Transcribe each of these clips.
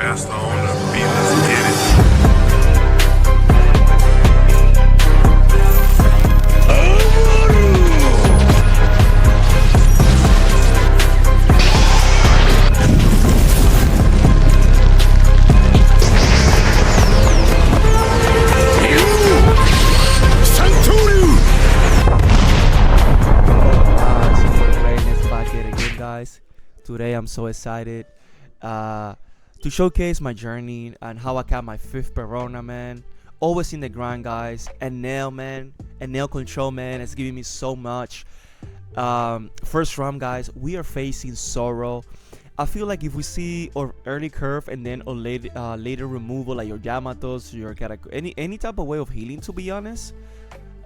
Faster on the beat, let's get it. Today I'm so excited to showcase my journey and how I got my 5th Perona, man. Always in the grind, guys. Enel, man. Enel control, man. It's giving me so much. First round, guys. We are facing Zoro. I feel like if we see our early curve and then a later removal, like your Yamatos, your Katakuri, any type of way of healing, to be honest.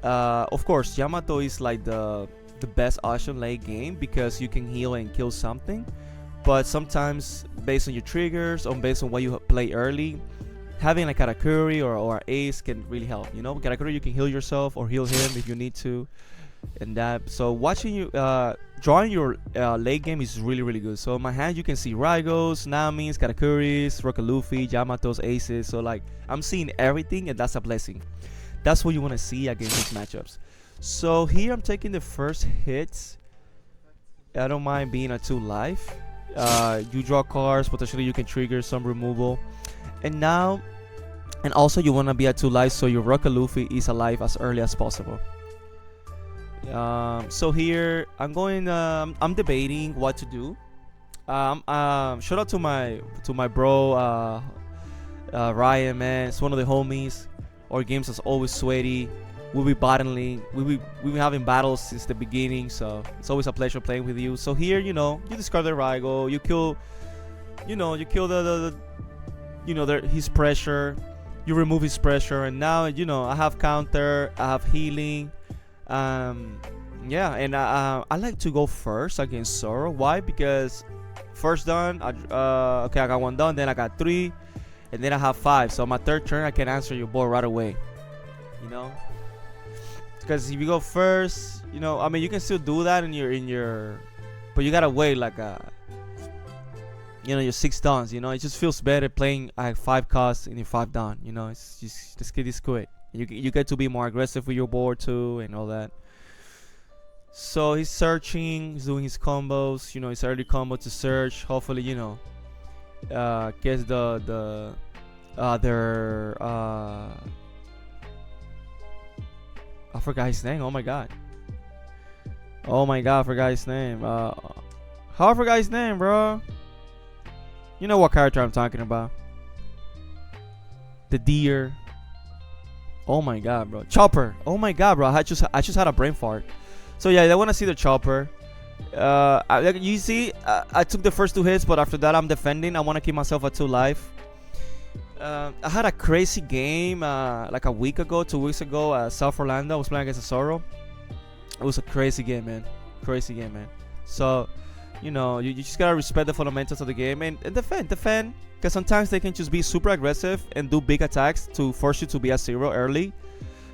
Of course, Yamato is like the best option late game because you can heal and kill something, but sometimes based on your triggers or based on what you play early, having a Katakuri or Ace can really help. You know, Katakuri, you can heal yourself or heal him if you need to, and that. So watching you drawing your late game is really good. So in my hand you can see Raigos, Namis, Katakuris, Rocket Luffy, Yamatos, Aces. So like I'm seeing everything, and that's a blessing. That's what you want to see against these matchups. So here I'm taking the first hits. I don't mind being a 2 life. You draw cards, potentially you can trigger some removal. And also you want to be at 2 life so your Rocket Luffy is alive as early as possible. So here I'm debating what to do. Shout out to my bro Ryan, man. It's one of the homies. Our games is always sweaty. We'll be battling. We've been having battles since the beginning, so it's always a pleasure playing with you. So here, you discard the Raigo, you kill his pressure, you remove his pressure, and now I have counter, I have healing, yeah, and I like to go first against Zoro. Why? Because first done, okay, I got 1 done, then I got 3, and then I have 5. So my 3rd turn, I can answer your board right away. Because if you go first, I mean, you can still do that in your, but you gotta wait like your 6 downs. It just feels better playing 5 costs in your 5 down. It's just this quick. You get to be more aggressive with your board too and all that. So he's searching, he's doing his combos. His early combo to search. Hopefully, gets the other I forgot his name. Oh my god, I forgot his name. How I forgot his name, bro? You know what character I'm talking about? The deer. Oh my god, bro. Chopper. Oh my god, bro. I just had a brain fart. So yeah, I want to see the Chopper. You see, I took the first 2 hits, but after that I'm defending. I want to keep myself at 2 life. I had a crazy game like a week ago, 2 weeks ago, South Orlando. I was playing against a Zoro. It was a crazy game, man. So, you just gotta respect the fundamentals of the game and defend. Because sometimes they can just be super aggressive and do big attacks to force you to be at 0 early.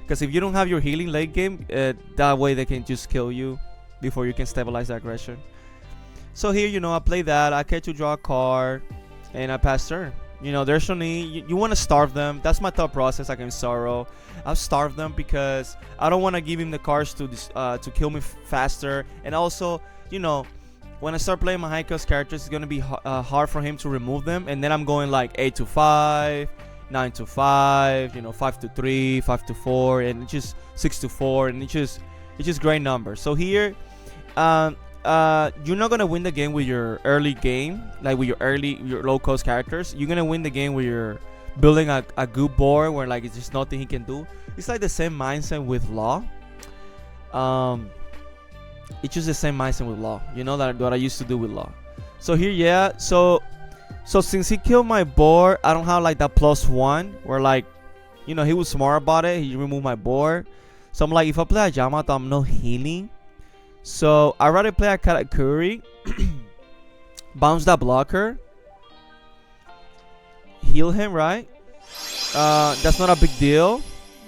Because if you don't have your healing late game, that way they can just kill you before you can stabilize the aggression. So here, I play that. I get to draw a card and I pass turn. There's no need. You want to starve them. That's my thought process against Zoro. I'll starve them because I don't want to give him the cards to kill me faster. And also, when I start playing my high cost characters, it's gonna be hard for him to remove them. And then I'm going like 8 to 5, 9 to 5, 5 to 3, 5 to 4, and it's just 6 to 4, and it's just great numbers. So here, you're not gonna win the game with your early game, like with your low cost characters. You're gonna win the game where you're building a good board where like it's just nothing he can do. It's like the same mindset with Law. It's just the same mindset with Law. That what I used to do with Law. So here, yeah. So since he killed my board, I don't have like that +1 where like, he was smart about it. He removed my board. So I'm like, if I play a Yamato, I'm not healing. So I rather play a Katakuri, bounce that blocker, heal him, right? That's not a big deal.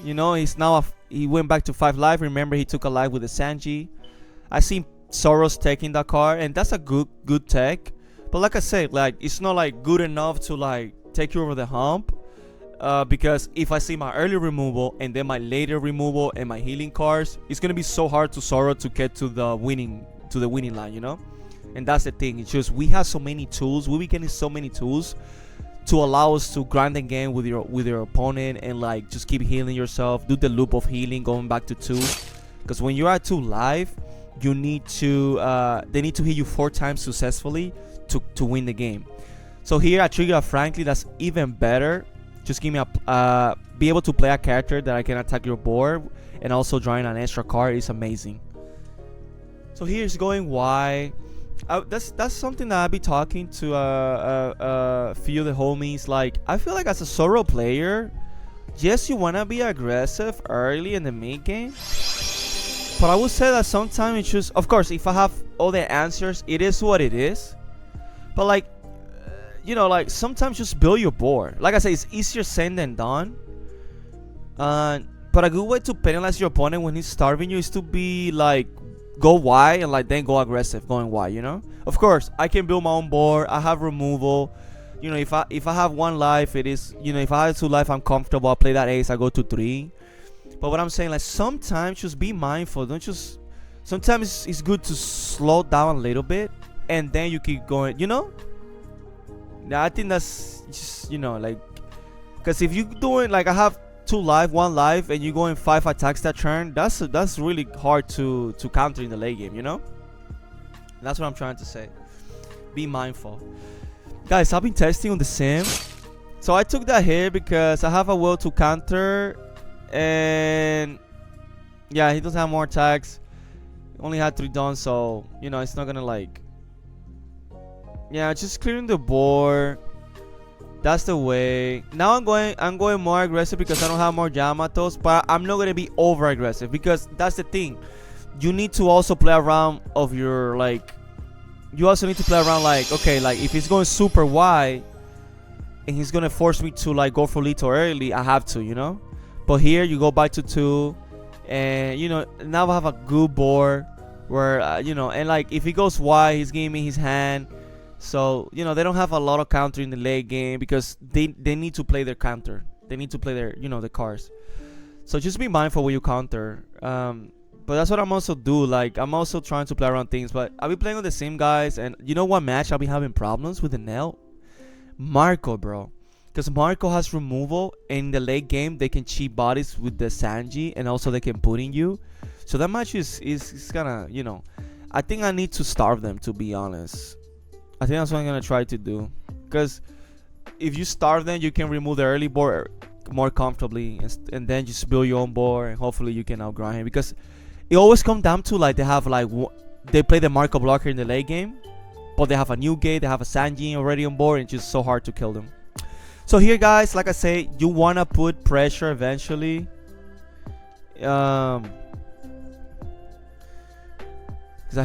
He went back to 5 life. Remember, he took a life with the Sanji. I seen Zoro's taking that card, and that's a good tech. But like I said, like it's not like good enough to like take you over the hump. Because if I see my early removal and then my later removal and my healing cards, it's gonna be so hard to Zoro to get to the winning line, you know. And that's the thing. It's just we have so many tools. We'll be getting so many tools to allow us to grind the game with your opponent and like just keep healing yourself. Do the loop of healing going back to 2. Because when you're at 2 live, you need to they need to hit you 4 times successfully to win the game. So here I trigger a Frankly. That's even better. Just give me a be able to play a character that I can attack your board and also drawing an extra card is amazing. So here's going Y. That's something that I'll be talking to a few of the homies. Like I feel like as a Zoro player, yes, you wanna be aggressive early in the mid game, but I would say that sometimes it's just, of course, if I have all the answers, it is what it is. But like, you know, like sometimes just build your board. Like I say, it's easier said than done. But a good way to penalize your opponent when he's starving you is to be like, go Y and like then go aggressive going Y, you know. Of course I can build my own board. I have removal, you know. If I have 1 life, it is, you know, if I have 2 life, I'm comfortable. I play that ace, I go to 3. But what I'm saying, like sometimes just be mindful. Don't just, sometimes it's good to slow down a little bit and then you keep going, you know. Now I think that's just, you know, like, because if you doing like I have 2 life, 1 life, and you going 5 attacks that turn, that's really hard to counter in the late game, you know. That's what I'm trying to say. Be mindful, guys. I've been testing on the sim, so I took that here because I have a will to counter, and yeah, he doesn't have more attacks. Only had 3 done, so you know it's not gonna like. Yeah, just clearing the board. That's the way. Now I'm going more aggressive because I don't have more Yamatos, but I'm not gonna be over aggressive because that's the thing. You need to also play around of your like. You also need to play around like, okay, like if he's going super wide and he's gonna force me to like go for Lito early, I have to, you know. But here you go back to 2, and you know now I have a good board where you know, and like if he goes wide, he's giving me his hand. So you know they don't have a lot of counter in the late game because they need to play their counter. They need to play their, you know, the cards. So just be mindful when you counter. But that's what I'm also do. Like I'm also trying to play around things. But I'll be playing with the same guys. And you know what match I'll be having problems with Enel? Marco, bro. Because Marco has removal. In the late game they can cheat bodies with the Sanji, and also they can put in you. So that match is kind of, you know, I think I need to starve them, to be honest. I think that's what I'm gonna try to do, because if you starve them, you can remove the early board more comfortably, and then just build your own board, and hopefully you can outgrind him. Because it always comes down to like they have like they play the Marco blocker in the late game, but they have a new gate, they have a Sanji already on board, and it's just so hard to kill them. So here, guys, like I say, you wanna put pressure eventually. Because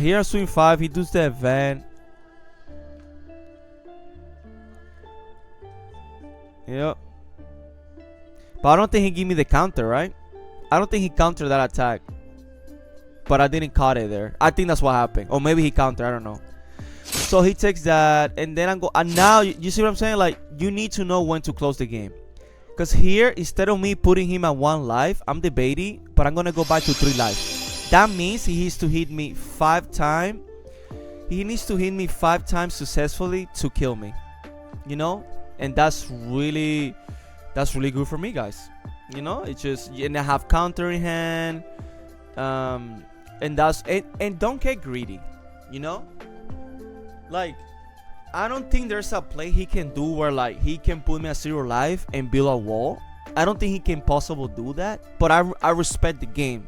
here I swing 5, he does the event. Yep. But I don't think he gave me the counter, right? I don't think he countered that attack. But I didn't caught it there. I think that's what happened. Or maybe he countered, I don't know. So he takes that, and then and now you see what I'm saying? Like you need to know when to close the game. Because here, instead of me putting him at 1 life, I'm debating, but I'm gonna go back to 3 life. That means he needs to hit me 5 times. He needs to hit me 5 times successfully to kill me. You know? And that's really good for me, guys. You know, it's just, and I have counter in hand, and that's it. And don't get greedy, you know. Like, I don't think there's a play he can do where like he can put me at 0 life and build a wall. I don't think he can possibly do that. But I respect the game,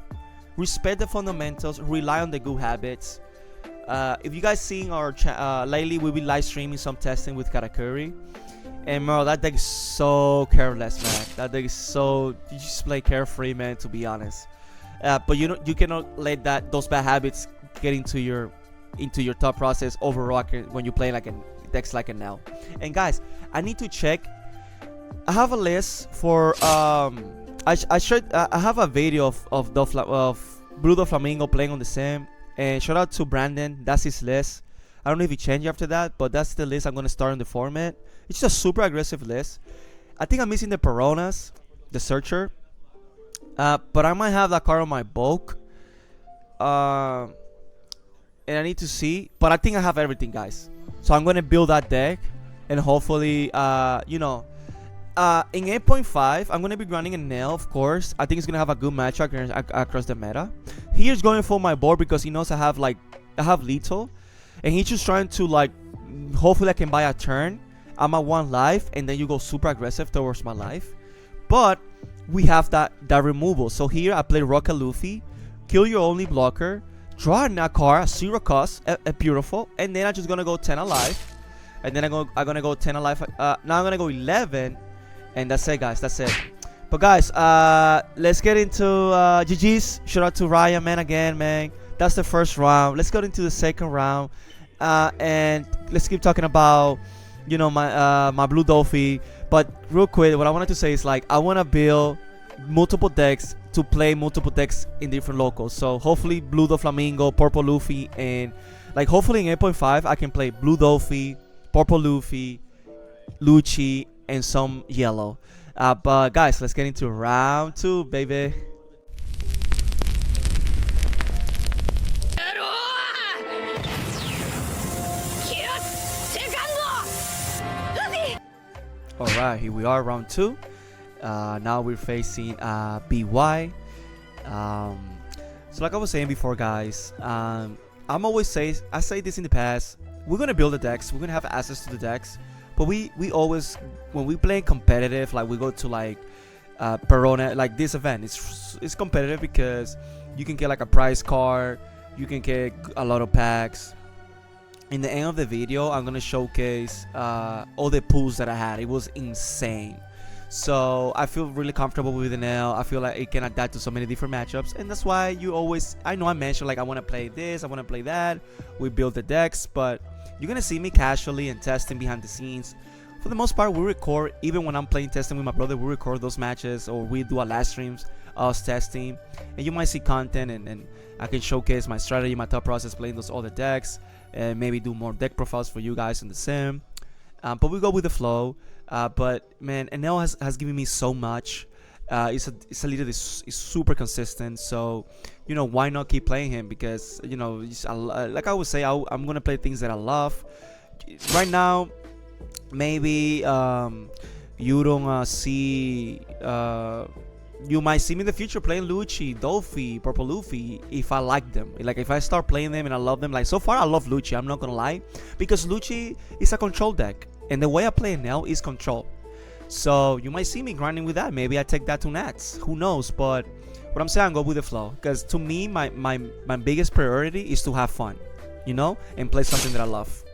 respect the fundamentals, rely on the good habits. If you guys seen our lately, we'll be live streaming some testing with Katakuri. And bro, that deck is so careless, man. That deck is so, you just play carefree, man, to be honest. But you cannot let those bad habits get into your thought process overall when you play like decks like Enel. And guys, I need to check. I have a list for I have a video of Blue Doflamingo playing on the sim. And shout out to Brandon, that's his list. I don't know if it changed after that, but that's the list I'm gonna start in the format. It's just a super aggressive list. I think I'm missing the Peronas, the Searcher, but I might have that card on my bulk. And I need to see, but I think I have everything, guys. So I'm gonna build that deck, and hopefully, in 8.5, I'm gonna be running Enel, of course. I think it's gonna have a good matchup across the meta. Here's going for my board because he knows I have lethal, and he's just trying to like, hopefully I can buy a turn. I'm at 1 life, and then you go super aggressive towards my life. But we have that removal. So here I play Rocket Luffy, kill your only blocker, draw a card, 0 cost, beautiful, and then I'm just gonna go 10 alive, and then I'm gonna go 10 alive. Now I'm gonna go 11, and that's it, guys. That's it. But guys, let's get into GG's. Shout out to Ryan, man, again, man. That's the first round. Let's go into the second round, and let's keep talking about, you know, my blue Dolphy. But real quick, what I wanted to say is like I want to build multiple decks to play multiple decks in different locals. So hopefully blue Doflamingo, purple Luffy, and like hopefully in 8.5 I can play blue Dolphy, purple Luffy, Lucci, and some yellow. But guys, let's get into round 2, baby. Alright, here we are, round 2. Now we're facing BY. So like I was saying before, guys, I say this in the past, we're gonna build the decks, we're gonna have access to the decks, but we always, when we play competitive, like we go to like Perona, like this event, it's competitive because you can get like a prize card, you can get a lot of packs. In the end of the video, I'm gonna showcase all the pulls that I had. It was insane. So I feel really comfortable with Enel. I feel like it can adapt to so many different matchups, and that's why you always, I know I mentioned like I want to play this, I want to play that. We build the decks, but you're gonna see me casually and testing behind the scenes. For the most part, we record, even when I'm playing testing with my brother, we record those matches, or we do a live streams us testing, and you might see content, and I can showcase my strategy, my thought process playing those other decks, and maybe do more deck profiles for you guys in the sim. But we go with the flow. But man, Enel has given me so much. It's a leader that's is super consistent. So, you know, why not keep playing him? Because, you know, like I would say, I'm gonna play things that I love. Right now, maybe you don't see. You might see me in the future playing Lucci, Dolphy, Purple Luffy if I like them. Like if I start playing them and I love them. Like so far I love Lucci, I'm not gonna lie, because Lucci is a control deck, and the way I play now is control. So you might see me grinding with that. Maybe I take that to Nats. Who knows? But what I'm saying, go with the flow. Because to me, my biggest priority is to have fun, you know, and play something that I love.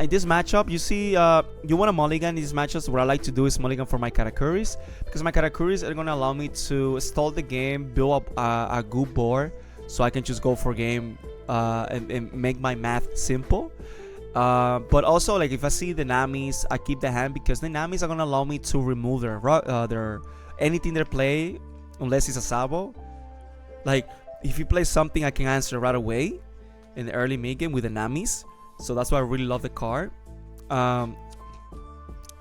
In this matchup, you see, you want to mulligan. In these matchups, what I like to do is mulligan for my Katakuris, because my Katakuris are going to allow me to stall the game, build up a good board, so I can just go for game and make my math simple. But also, like if I see the Namis, I keep the hand, because the Namis are going to allow me to remove their anything they play, unless it's a Sabo. Like if you play something, I can answer right away in the early mid game with the Namis. So that's why I really love the card, and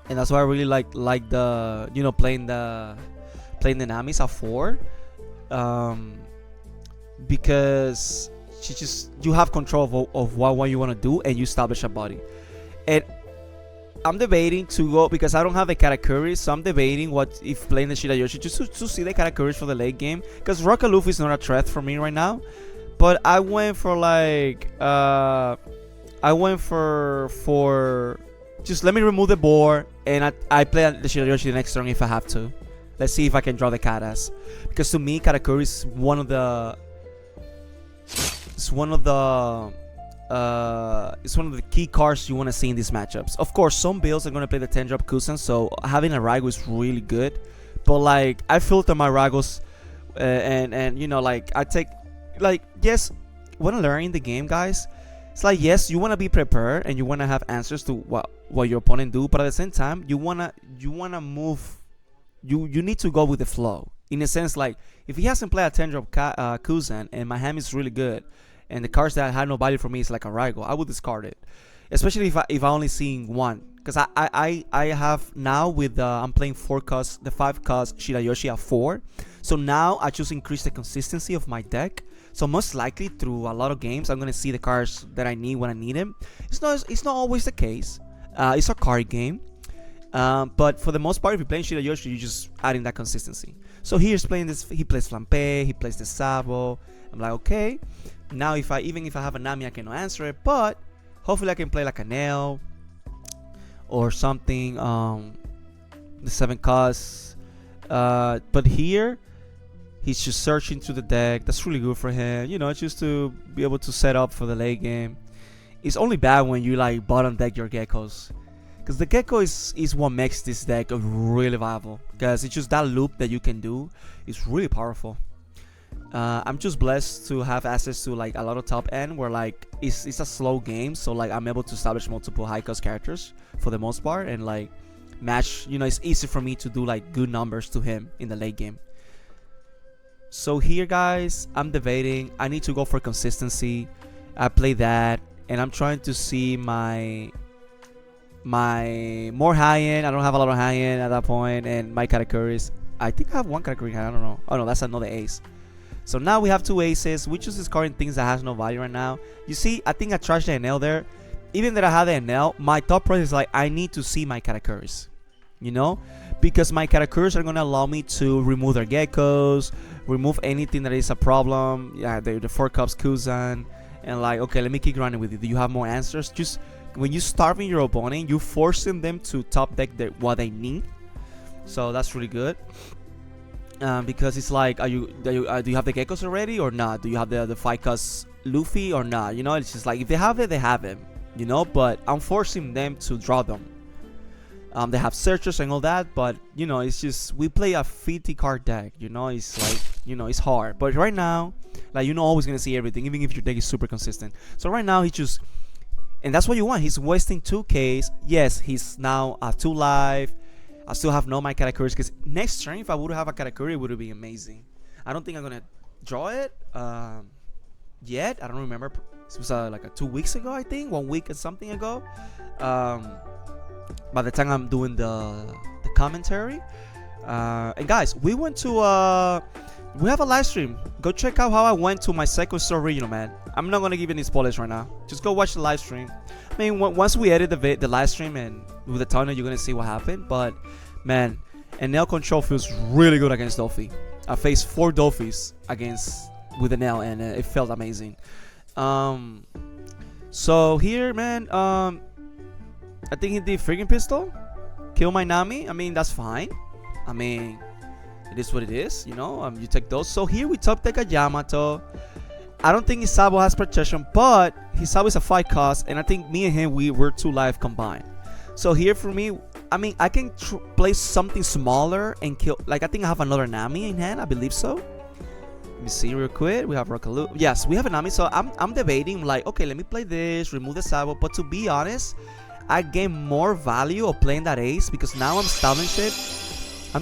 that's why I really like the, you know, playing the Namis at 4, because you have control of what you want to do, and you establish a body. And I'm debating to go, because I don't have the Katakuri, so I'm debating what if playing the Shirayoshi just to see the Katakuri for the late game, because Rocket Luffy is not a threat for me right now. But I went for like just let me remove the board, and I play the Shirayoshi the next turn if I have to. Let's see if I can draw the Katas, because to me Katakuri is one of the key cards you want to see in these matchups. Of course, some builds are going to play the 10-drop Kusan, so having a Raigo is really good. But like I filter my Raigos, and you know, like I take, like, yes, when I learn in the game, guys, it's like, yes, you want to be prepared and you want to have answers to what your opponent do, but at the same time, you wanna move. You need to go with the flow, in a sense. Like if he hasn't played a 10-drop Kuzan and my hand is really good, and the cards that had no value for me is like a Raigo. I would discard it, especially if I only seeing one. Because I have now with I'm playing 4 costs, the 5 costs Shirayoshi at 4. So now I just increase the consistency of my deck. So most likely through a lot of games I'm gonna see the cards that I need when I need them. It's not always the case. It's a card game. But for the most part, if you're playing Shirayoshi, you're just adding that consistency. So he's playing this. He plays Flampe. He plays the Sabo. I'm like, okay. Now even if I have a Nami, I cannot answer it. But hopefully I can play like a Enel or something. The 7 costs. But here he's just searching through the deck. That's really good for him. You know, just to be able to set up for the late game. It's only bad when you like bottom deck your geckos. Because the gecko is what makes this deck really viable. Because it's just that loop that you can do is really powerful. I'm just blessed to have access to like a lot of top end where like it's a slow game. So like I'm able to establish multiple high cost characters for the most part. And like match, you know, it's easy for me to do like good numbers to him in the late game. So here guys, I'm debating. I need to go for consistency. I play that. And I'm trying to see my more high end. I don't have a lot of high end at that point, and my Katakuris. I think I have one Katakuri. I don't know. Oh no, that's another ace. So now we have 2 aces. We just discarding things that has no value right now. You see, I think I trashed the Enel there. Even that I had the Enel, my thought process is like I need to see my Katakuris. You know, because my Katakuris are gonna allow me to remove their geckos, remove anything that is a problem. Yeah, the 4 cups Kuzan, and like okay, let me keep running with you. Do you have more answers? Just when you starving your opponent, you forcing them to top deck what they need. So that's really good. Because it's like, do you have the geckos already or not? Do you have the 5 cost Luffy or not? You know, it's just like if they have it, they have it. You know, but I'm forcing them to draw them. They have searchers and all that, but you know, it's just we play a 50 card deck. You know, it's like, you know, it's hard. But right now, like you're not always gonna see everything, even if your deck is super consistent. So right now he just. And that's what you want. He's wasting 2Ks. Yes, he's now at 2 life. I still have no my Katakuris because next turn, if I would have a Katakuri, it would be amazing. I don't think I'm gonna draw it yet. I don't remember. This was like 2 weeks ago, I think, 1 week and something ago. By the time I'm doing the commentary, and guys, we went to we have a live stream. Go check out how I went to my second store regional, man. I'm not gonna give any spoilers right now. Just go watch the live stream. I mean, once we edit the live stream and with the tunnel, you're gonna see what happened. But man, Enel control feels really good against Dofi. I faced 4 Dofis with Enel, and it felt amazing. So here, man, I think he did freaking pistol, kill my Nami. I mean, that's fine. I mean, it is what it is, you know. You take those. So here we top deck a Yamato. I don't think Hisabo has protection, but Hisabo is a 5 cost, and I think me and him we're 2 life combined. So here for me, I mean, I can play something smaller and kill. Like I think I have another Nami in hand. I believe so. Let me see real quick. We have Rockaloo. Yes, we have a Nami. So I'm debating like, okay, let me play this, remove the Sabo. But to be honest, I gain more value of playing that ace because now I'm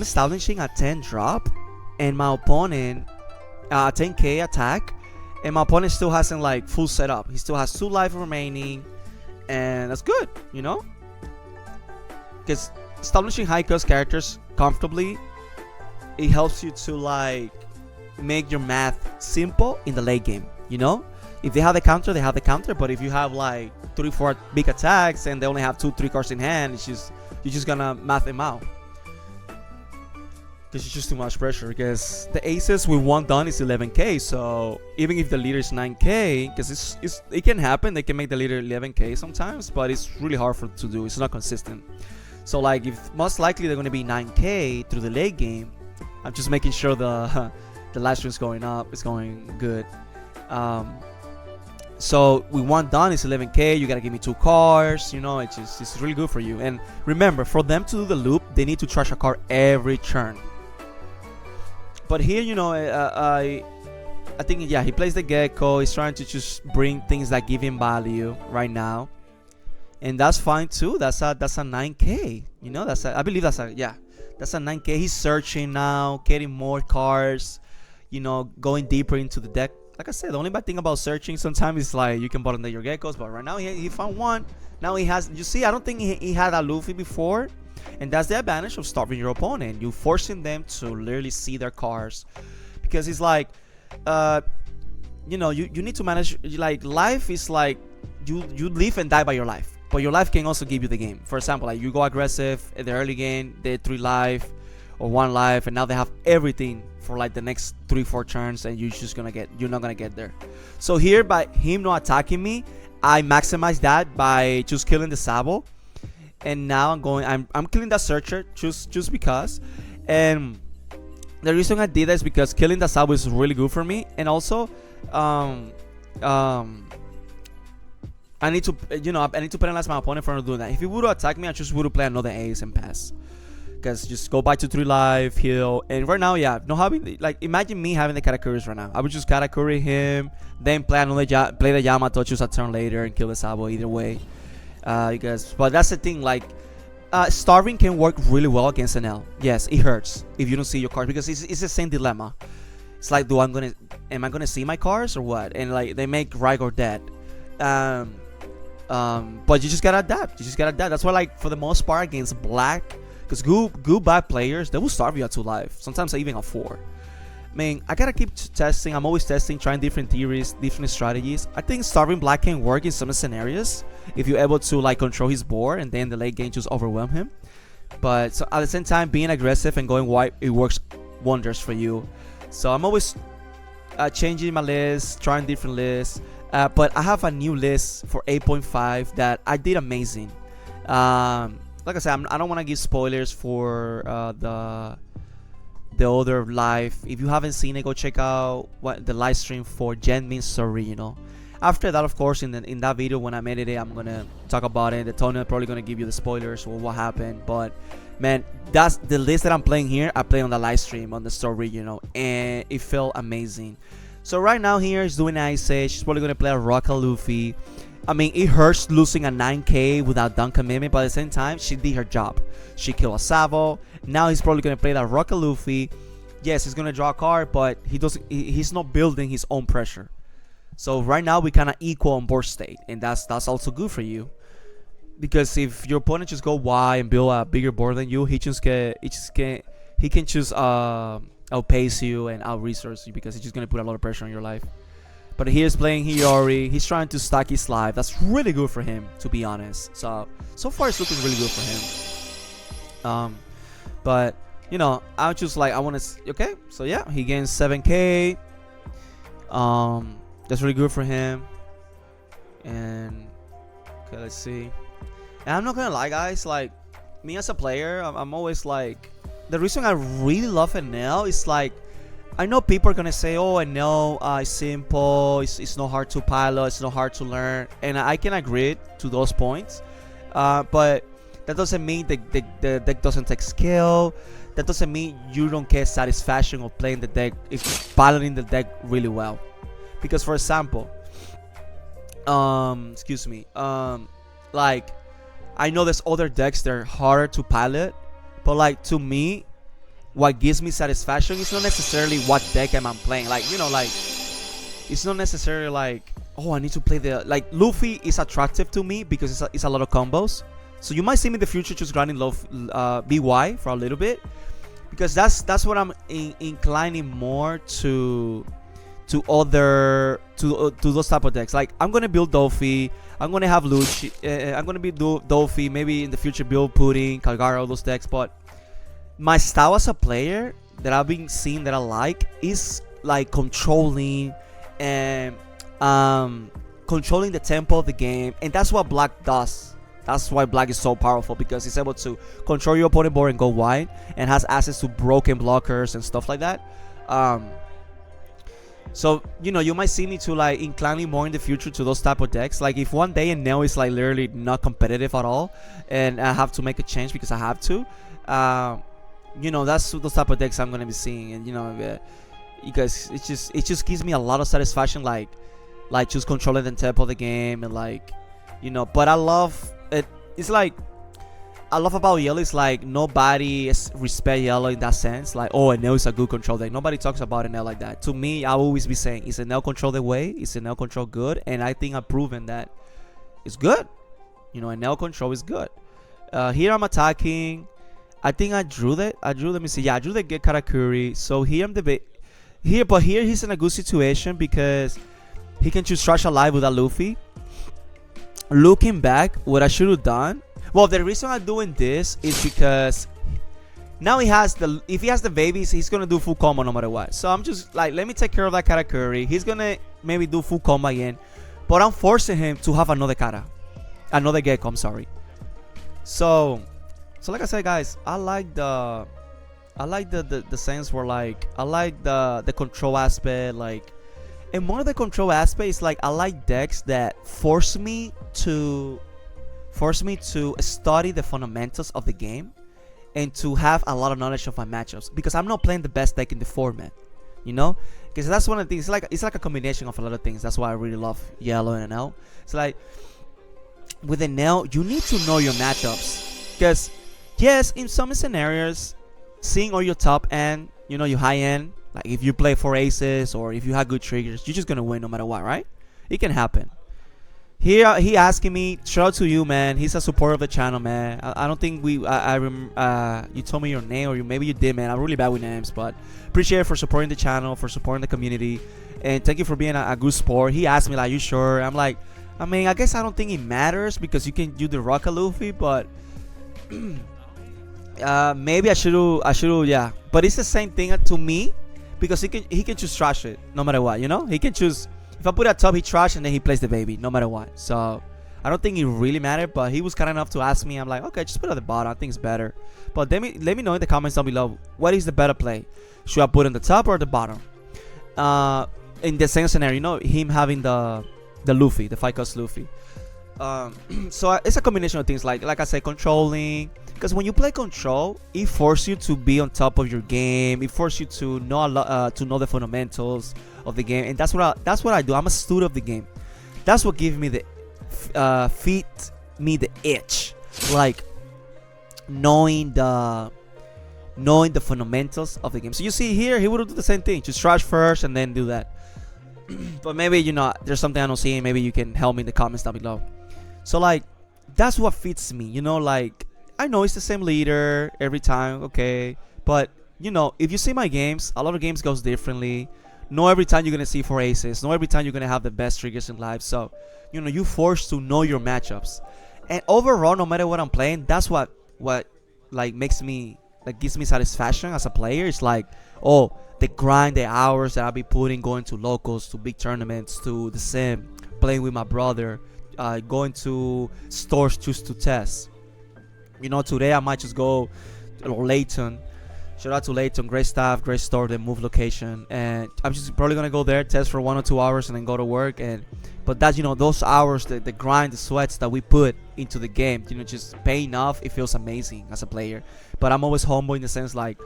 establishing a 10 drop, and my opponent 10k attack, and my opponent still hasn't like full setup. He still has 2 life remaining, and that's good, you know. Because establishing high cost characters comfortably, it helps you to like make your math simple in the late game. You know, if they have the counter, they have the counter. But if you have like 3-4 big attacks and they only have 2-3 cards in hand, you're just gonna math them out. Because it's just too much pressure. Because the aces with 1 done is 11k. So even if the leader is 9k, because it can happen, they can make the leader 11k sometimes, but it's really hard to do. It's not consistent. So like if most likely they're gonna be 9k through the late game, I'm just making sure the live stream is going up. It's going good. So with 1 done is 11k. You gotta give me 2 cards. You know, it's really good for you. And remember, for them to do the loop, they need to trash a card every turn. But here, you know, I think, yeah, he plays the Gecko. He's trying to just bring things that give him value right now, and that's fine too. That's a 9k. You know, I believe that's a 9k. He's searching now, getting more cards. You know, going deeper into the deck. like I said, the only bad thing about searching sometimes is like you can bottom deck your geckos, but right now he found one. Now he has, you see, I don't think he had a Luffy before, and that's the advantage of starving your opponent. You forcing them to literally see their cards, because it's like, you know, you need to manage, like, life is like you live and die by your life, but your life can also give you the game. For example, like you go aggressive in the early game, they 3 life or 1 life, and now they have everything for like the next 3-4 turns, and you're not gonna get there. So here, by him not attacking me, I maximize that by just killing the Sabo, and now I'm killing that Searcher just because. And the reason I did that is because killing the Sabo is really good for me, and also I need to, you know, I need to penalize my opponent for not doing that. If he would attack me, I just would play another ace and pass. Because just go back to 3 life, heal, and right now, yeah, no having, like, imagine me having the Katakuris right now. I would just Katakuri him, then play the Yamato, choose a turn later, and kill the Sabo either way. But that's the thing, like, starving can work really well against Enel. Yes, it hurts if you don't see your cards, because it's the same dilemma. It's like, am I gonna see my cards or what? And like they make Rigor dead. But you just gotta adapt. That's why, like, for the most part against black, because good black players, they will starve you at 2 life, sometimes even at 4. I mean, I gotta keep testing. I'm always testing, trying different theories, different strategies. I think starving black can work in some scenarios if you're able to, like, control his board and then the late game just overwhelm him. But so at the same time, being aggressive and going white, it works wonders for you. So I'm always changing my list, trying different lists. But I have a new list for 8.5 that I did amazing. Like I said, I don't want to give spoilers for the other live. If you haven't seen it, go check out the live stream for Genmin's Story, you know. After that, of course, in that video when I made it, I'm gonna talk about it. The Tony probably gonna give you the spoilers or what happened. But man, that's the list that I'm playing here. I play on the live stream on the story, you know, and it felt amazing. So right now here he's doing Ice Age. She's probably gonna play a Rocket Luffy. I mean, it hurts losing a 9k without dunk commitment, but at the same time, she did her job. She killed a Savo. Now he's probably gonna play that Rocket Luffy. Yes, he's gonna draw a card, but he's not building his own pressure. So right now we kind of equal on board state, and that's also good for you, because if your opponent just go wide and build a bigger board than you, he can just outpace you and out resource you, because he's just gonna put a lot of pressure on your life. But he is playing Hiyori. He's trying to stack his life. That's really good for him, to be honest. So far it's looking really good for him. But you know, I just like, I want to. Okay, so yeah, he gains 7k. That's really good for him. And okay, let's see. And I'm not gonna lie, guys. Like, me as a player, I'm always like, the reason I really love Enel is like, I know people are gonna say, "Oh, Enel, it's simple. It's not hard to pilot. It's not hard to learn," and I can agree to those points. But that doesn't mean the deck doesn't take skill. That doesn't mean you don't get satisfaction of playing the deck, if piloting the deck really well. Because, for example, excuse me, like, I know there's other decks that are harder to pilot, but like, to me, what gives me satisfaction is not necessarily what deck am I playing. Like, you know, like, it's not necessarily like, oh, I need to play the, like, Luffy is attractive to me because it's a lot of combos. So you might see me in the future just grinding BY for a little bit, because that's what I'm inclining more to those type of decks. Like, I'm gonna build Dofi, I'm gonna have Lucci, I'm gonna build Dofi, maybe in the future build Pudding, Kalgara, all those decks. But my style as a player that I've been seeing that I like is like controlling and controlling the tempo of the game, and that's what Black does. That's why Black is so powerful, because it's able to control your opponent board and go wide, and has access to broken blockers and stuff like that. So, you know, you might see me to like inclining more in the future to those type of decks. Like, if one day Enel is like literally not competitive at all, and I have to make a change because I have to, you know, that's those type of decks I'm gonna be seeing. And you know, because it just gives me a lot of satisfaction, like just controlling the tempo of the game, and like, you know. But I love it. It's like, I love about yellow is like nobody respect yellow in that sense. Like, oh, Enel is a good control deck. Nobody talks about Enel like that. To me, I always be saying, is Enel control the way? Is Enel control good? And I think I've proven that it's good. You know, Enel control is good. Here I'm attacking. I think I drew that. Let me see. Yeah, I drew the get Katakuri. So here I'm but here he's in a good situation because he can choose Trash Alive with a Luffy. Looking back, what I should have done. Well, the reason I'm doing this is because now if he has the babies, he's gonna do full combo no matter what. So I'm just like, let me take care of that Katakuri. He's gonna maybe do full combo again, but I'm forcing him to have another Gecko. I'm sorry. So like I said, guys, I like the sense where like I like the control aspect, like, and one of the control aspects, like I like decks that force me to study the fundamentals of the game and to have a lot of knowledge of my matchups, because I'm not playing the best deck in the format, you know, because that's one of the things. It's like a combination of a lot of things. That's why I really love yellow and Enel. It's like with Enel, you need to know your matchups, because yes, in some scenarios, seeing all your top end, you know, your high end, like if you play 4 aces or if you have good triggers, you're just gonna win no matter what, right? It can happen. Here he asking me, shout out to you, man. He's a supporter of the channel, man. I don't think you told me your name, or maybe you did, man. I'm really bad with names, but appreciate it for supporting the channel, for supporting the community, and thank you for being a good sport. He asked me like, you sure? I'm like, I mean, I guess I don't think it matters because you can do the Rocket Luffy, but maybe I should, yeah. But it's the same thing to me, because he can choose trash it no matter what, you know. He can choose. If I put it at top, he trash and then he plays the baby no matter what. So I don't think it really mattered, but he was kind enough to ask me. I'm like, okay, just put it at the bottom. I think it's better. But let me know in the comments down below, what is the better play? Should I put it on the top or the bottom? In the same scenario, you know, him having the Luffy, the 5-cost Luffy. So it's a combination of things, like I said, controlling. Because when you play control, it forces you to be on top of your game. It forces you to know know the fundamentals of the game, and that's what I do. I'm a student of the game. That's what gives me the itch, like knowing the fundamentals of the game. So you see here, he would do the same thing, just trash first and then do that. But maybe, you know, there's something I don't see, and maybe you can help me in the comments down below. So like, that's what fits me, you know. Like, I know it's the same leader every time, okay, but you know, if you see my games, a lot of games goes differently. Not every time you're gonna see 4 aces. Not every time you're gonna have the best triggers in life. So, you know, you're forced to know your matchups. And overall, no matter what I'm playing, that's what like makes me, like, gives me satisfaction as a player. It's like, oh, the grind, the hours that I'll be putting, going to locals, to big tournaments, to the sim, playing with my brother, going to stores just to test. You know, today I might just go to Layton. Shout out to Layton, great staff, great store, they move location, and I'm just probably gonna go there, test for 1 or 2 hours, and then go to work. But that's, you know, those hours, the grind, the sweats that we put into the game, you know, just paying off. It feels amazing as a player. But I'm always humble in the sense, like,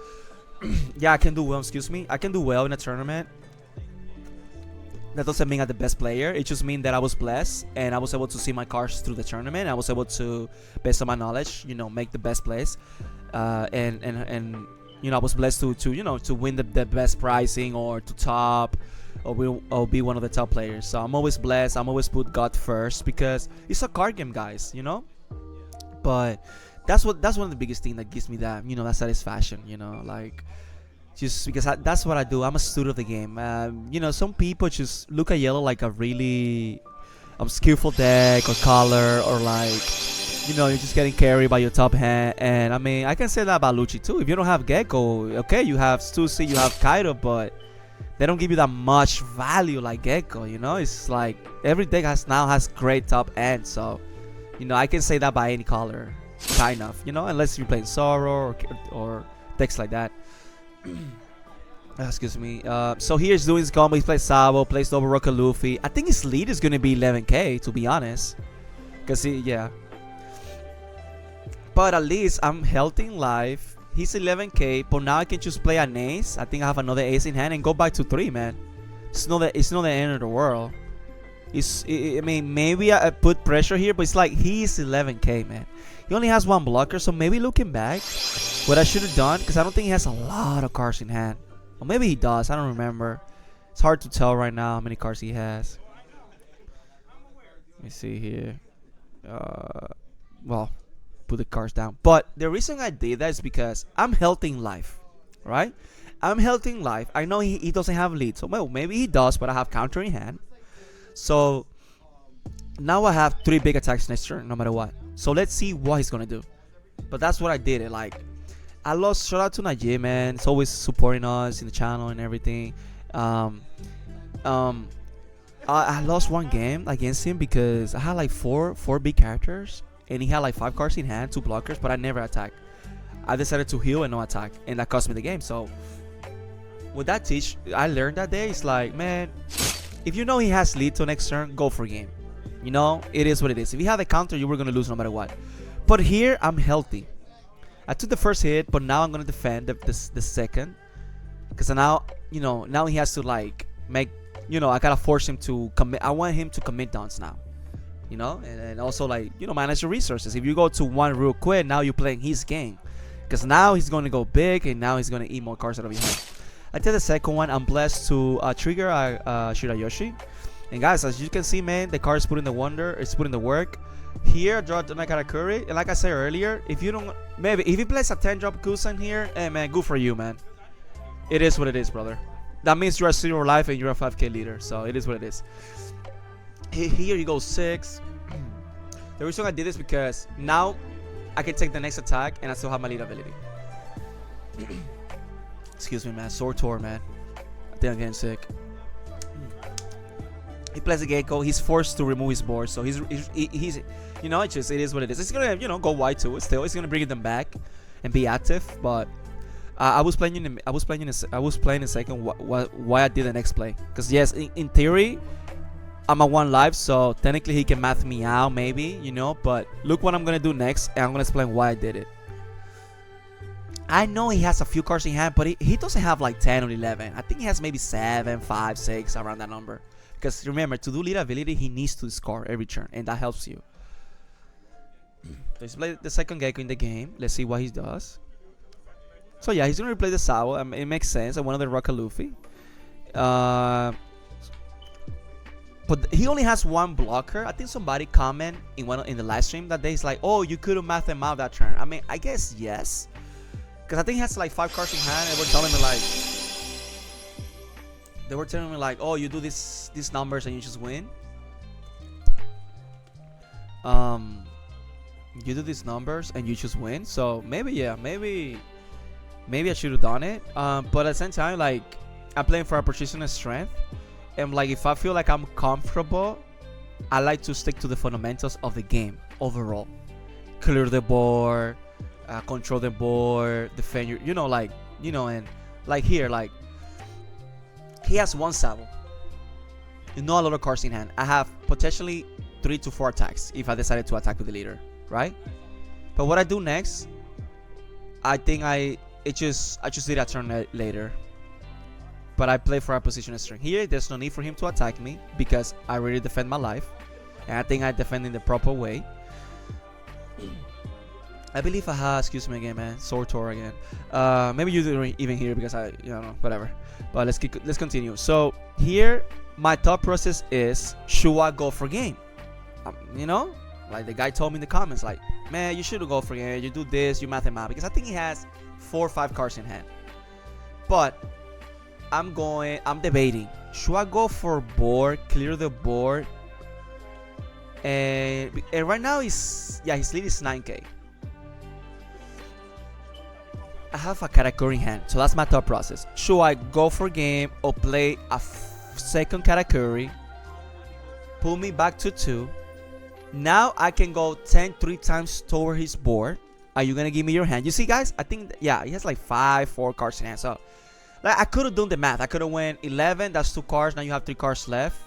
yeah, I can do well. I can do well in a tournament. That doesn't mean I'm the best player. It just means that I was blessed and I was able to see my cards through the tournament. I was able to, based on my knowledge, you know, make the best plays, and you know, I was blessed to you know, to win the best pricing, or to top, or be one of the top players. So I'm always blessed. I'm always put God first, because it's a card game, guys, you know. But that's one of the biggest things that gives me that, you know, that satisfaction, you know, like, just because that's what I do. I'm a student of the game. You know, some people just look at yellow like a really skillful deck or color, or like, you know, you're just getting carried by your top hand. And I mean, I can say that about Lucci too. If you don't have Gecko, okay, you have Stussy, you have Kaido, but they don't give you that much value like Gecko, you know. It's like every deck now has great top end. So, you know, I can say that by any color, kind of, you know, unless you're playing Zoro or decks like that. Excuse me. So here's doing his combo. He plays Sabo, plays double Rocket Luffy. I think his lead is gonna be 11k, to be honest, because yeah. But at least I'm healthy in life. He's 11k, but now I can just play an ace. I think I have another ace in hand and go back to 3, man. It's not the end of the world. I mean, maybe I put pressure here, but it's like he's 11k, man. He only has one blocker, so maybe looking back, what I should have done, because I don't think he has a lot of cards in hand. Or maybe he does. I don't remember. It's hard to tell right now how many cards he has. Let me see here. Well, put the cards down. But the reason I did that is because I'm healthy in life, right? I'm healthy in life. I know he doesn't have lead, so well, maybe he does, but I have counter in hand. So now I have 3 big attacks next turn, no matter what. So let's see what he's gonna do. But that's what I did. It like I lost. Shout out to Najee, man. It's always supporting us in the channel and everything. I lost one game against him because I had like four big characters, and he had like 5 cards in hand, 2 blockers, but I never attacked. I decided to heal and no attack, and that cost me the game. So what that teach I learned that day is like, man, if you know he has lead to next turn, go for game. You know, it is what it is. If you have a counter, you were gonna lose no matter what. But here I'm healthy. I took the first hit, but now I'm gonna defend the second, because now, you know, now he has to like make, you know, I gotta force him to commit. I want him to commit downs now, you know, and also like, you know, manage your resources. If you go to 1 real quick, now you're playing his game, because now he's gonna go big, and now he's gonna eat more cards out of your hand. I did the second one. I'm blessed to trigger Shirayoshi. And guys, as you can see, man, the card is putting the wonder. It's putting the work. Here, draw my Katakuri. And like I said earlier, if you don't, maybe if he plays a 10-drop Kusan here, hey man, good for you, man. It is what it is, brother. That means you're a 0 life and you're a 5k leader. So it is what it is. Here you go 6. The reason I did this because now I can take the next attack and I still have my lead ability. Excuse me, man. Sword tour, man. I think I'm getting sick. He plays a Gecko. He's forced to remove his board, so he's you know, it is what it is. It's gonna, you know, go wide too. Still, it's gonna bring them back and be active. But I was playing in second. Why I did the next play? Because yes, in theory, I'm at 1 life, so technically he can math me out, maybe, you know. But look what I'm gonna do next, and I'm gonna explain why I did it. I know he has a few cards in hand, but he doesn't have like 10 or 11. I think he has maybe 7, 5, 6, around that number. Because remember, to do lead ability, he needs to score every turn, and that helps you. Let's play the second Gecko in the game. Let's see what he does. So yeah, he's gonna replay the Sao. It makes sense. I wanted the Rocket Luffy. But he only has 1 blocker. I think somebody commented in the live stream that day. It's like, oh, you couldn't math him out that turn. I mean, I guess yes. Because I think he has like 5 cards in hand, and they were telling me like, oh, you do these numbers and you just win. You do these numbers and you just win. So maybe, yeah, maybe I should have done it. But at the same time, like, I'm playing for a position of strength, and like, if I feel like I'm comfortable, I like to stick to the fundamentals of the game overall. Clear the board, control the board, defend your, you know, like, you know, and like here, like, he has 1 Sabo. Not a lot of cards in hand. I have potentially 3 to 4 attacks if I decided to attack with the leader, right? But what I do next, I think I just did a turn later. But I play for a position of strength. Here, there's no need for him to attack me because I already defend my life, and I think I defend in the proper way. I believe I have, excuse me again, man, Sword Tour again. Maybe you didn't even hear because I, you know, whatever. But let's continue. So here, my thought process is, should I go for game? You know, like the guy told me in the comments, like, man, you shouldn't go for game. You do this, you math him out, because I think he has 4 or 5 cards in hand. But I'm debating. Should I go for board, clear the board? And right now his lead is 9k. I have a Katakuri in hand, so that's my thought process. Should I go for game or play a second Katakuri, pull me back to 2? Now I can go 3 times toward his board. Are you gonna give me your hand? You see, guys, I think, yeah, he has like 4 cards in hand. So like, I could have done the math. I could have went 11, that's 2 cards. Now you have 3 cards left,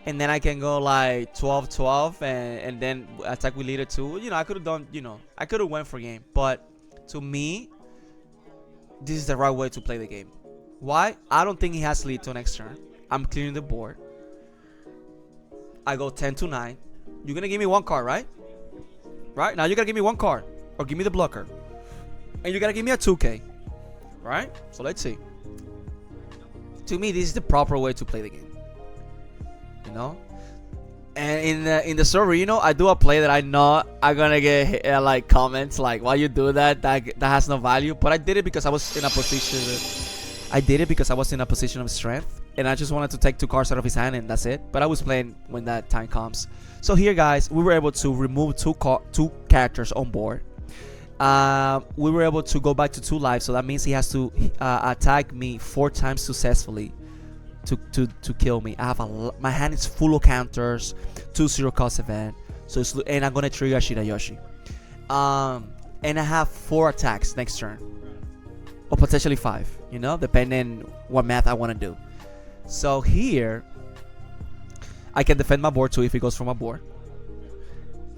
and then I can go like 12 and then attack with leader 2. You know, I could have done, you know, I could have went for game, but to me, this is the right way to play the game. Why? I don't think he has lead to next turn. I'm clearing the board. I go 10 to 9. You're gonna give me one card, right? Right? Now you gotta give me one card. Or give me the blocker. And you gotta give me a 2K. Right? So let's see. To me, this is the proper way to play the game. You know? And in the server, you know, I do a play that I know I'm gonna get like comments like, why you do that? That has no value. But I did it because I was in a position. I did it because I was in a position of strength, and I just wanted to take 2 cards out of his hand, and that's it. But I was playing when that time comes. So here, guys, we were able to remove 2 characters on board. We were able to go back to 2 lives, so that means he has to attack me 4 times successfully to kill me. I have my hand is full of counters, 2-0 cost event. So it's, and I'm gonna trigger Shirayoshi. And I have 4 attacks next turn, or potentially 5. You know, depending what math I want to do. So here, I can defend my board too if he goes from my board.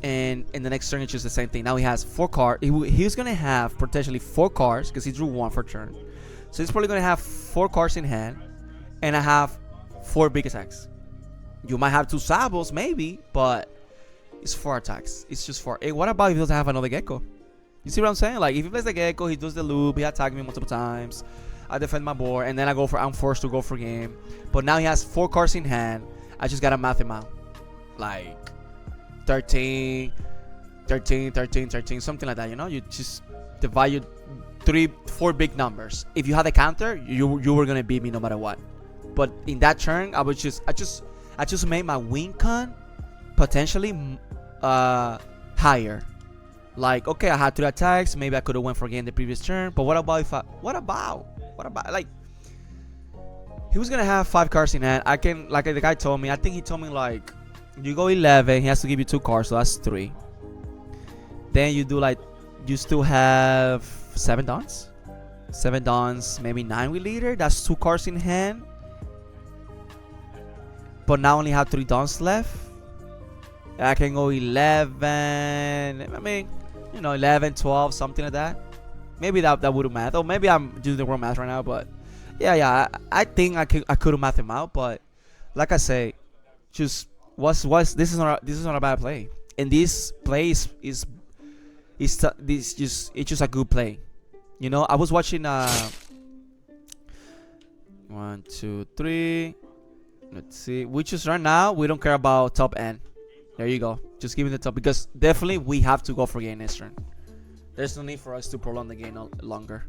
And in the next turn, it's just the same thing. Now he has 4 cards. He's gonna have potentially 4 cards because he drew 1 for turn. So he's probably gonna have 4 cards in hand, and I have 4 big attacks. You might have 2 Sabos, maybe, but it's 4 attacks. It's just 4. Hey, what about if he doesn't have another Gecko? You see what I'm saying? Like, if he plays the Gecko, he does the loop, he attacks me multiple times, I defend my board, and then I'm forced to go for game. But now he has 4 cards in hand. I just gotta math him out. Like 13, 13, 13, 13, something like that, you know? You just divide your 4 big numbers. If you had a counter, you were gonna beat me no matter what. But in that turn, I just made my win con potentially higher. Like, okay, I had 3 attacks. Maybe I could have went for game the previous turn. But what about like, he was gonna have 5 cards in hand. I can, like the guy told me. I think he told me like, you go 11. He has to give you 2 cards, so that's 3. Then you do like, you still have 7 dons. 7 dons, maybe 9 with leader. That's 2 cards in hand. But now I only have 3 dons left. I can go 11. I mean, you know, 11, 12, something like that. Maybe that would have math. Or maybe I'm doing the wrong math right now. But yeah. I think I could have math him out. But like I say, just this is not a bad play. And this play it's just a good play. You know, I was watching 1, 2, 3. Let's see. We just right now we don't care about top end. There you go. Just give me the top, because definitely we have to go for game next turn. There's no need for us to prolong the game longer.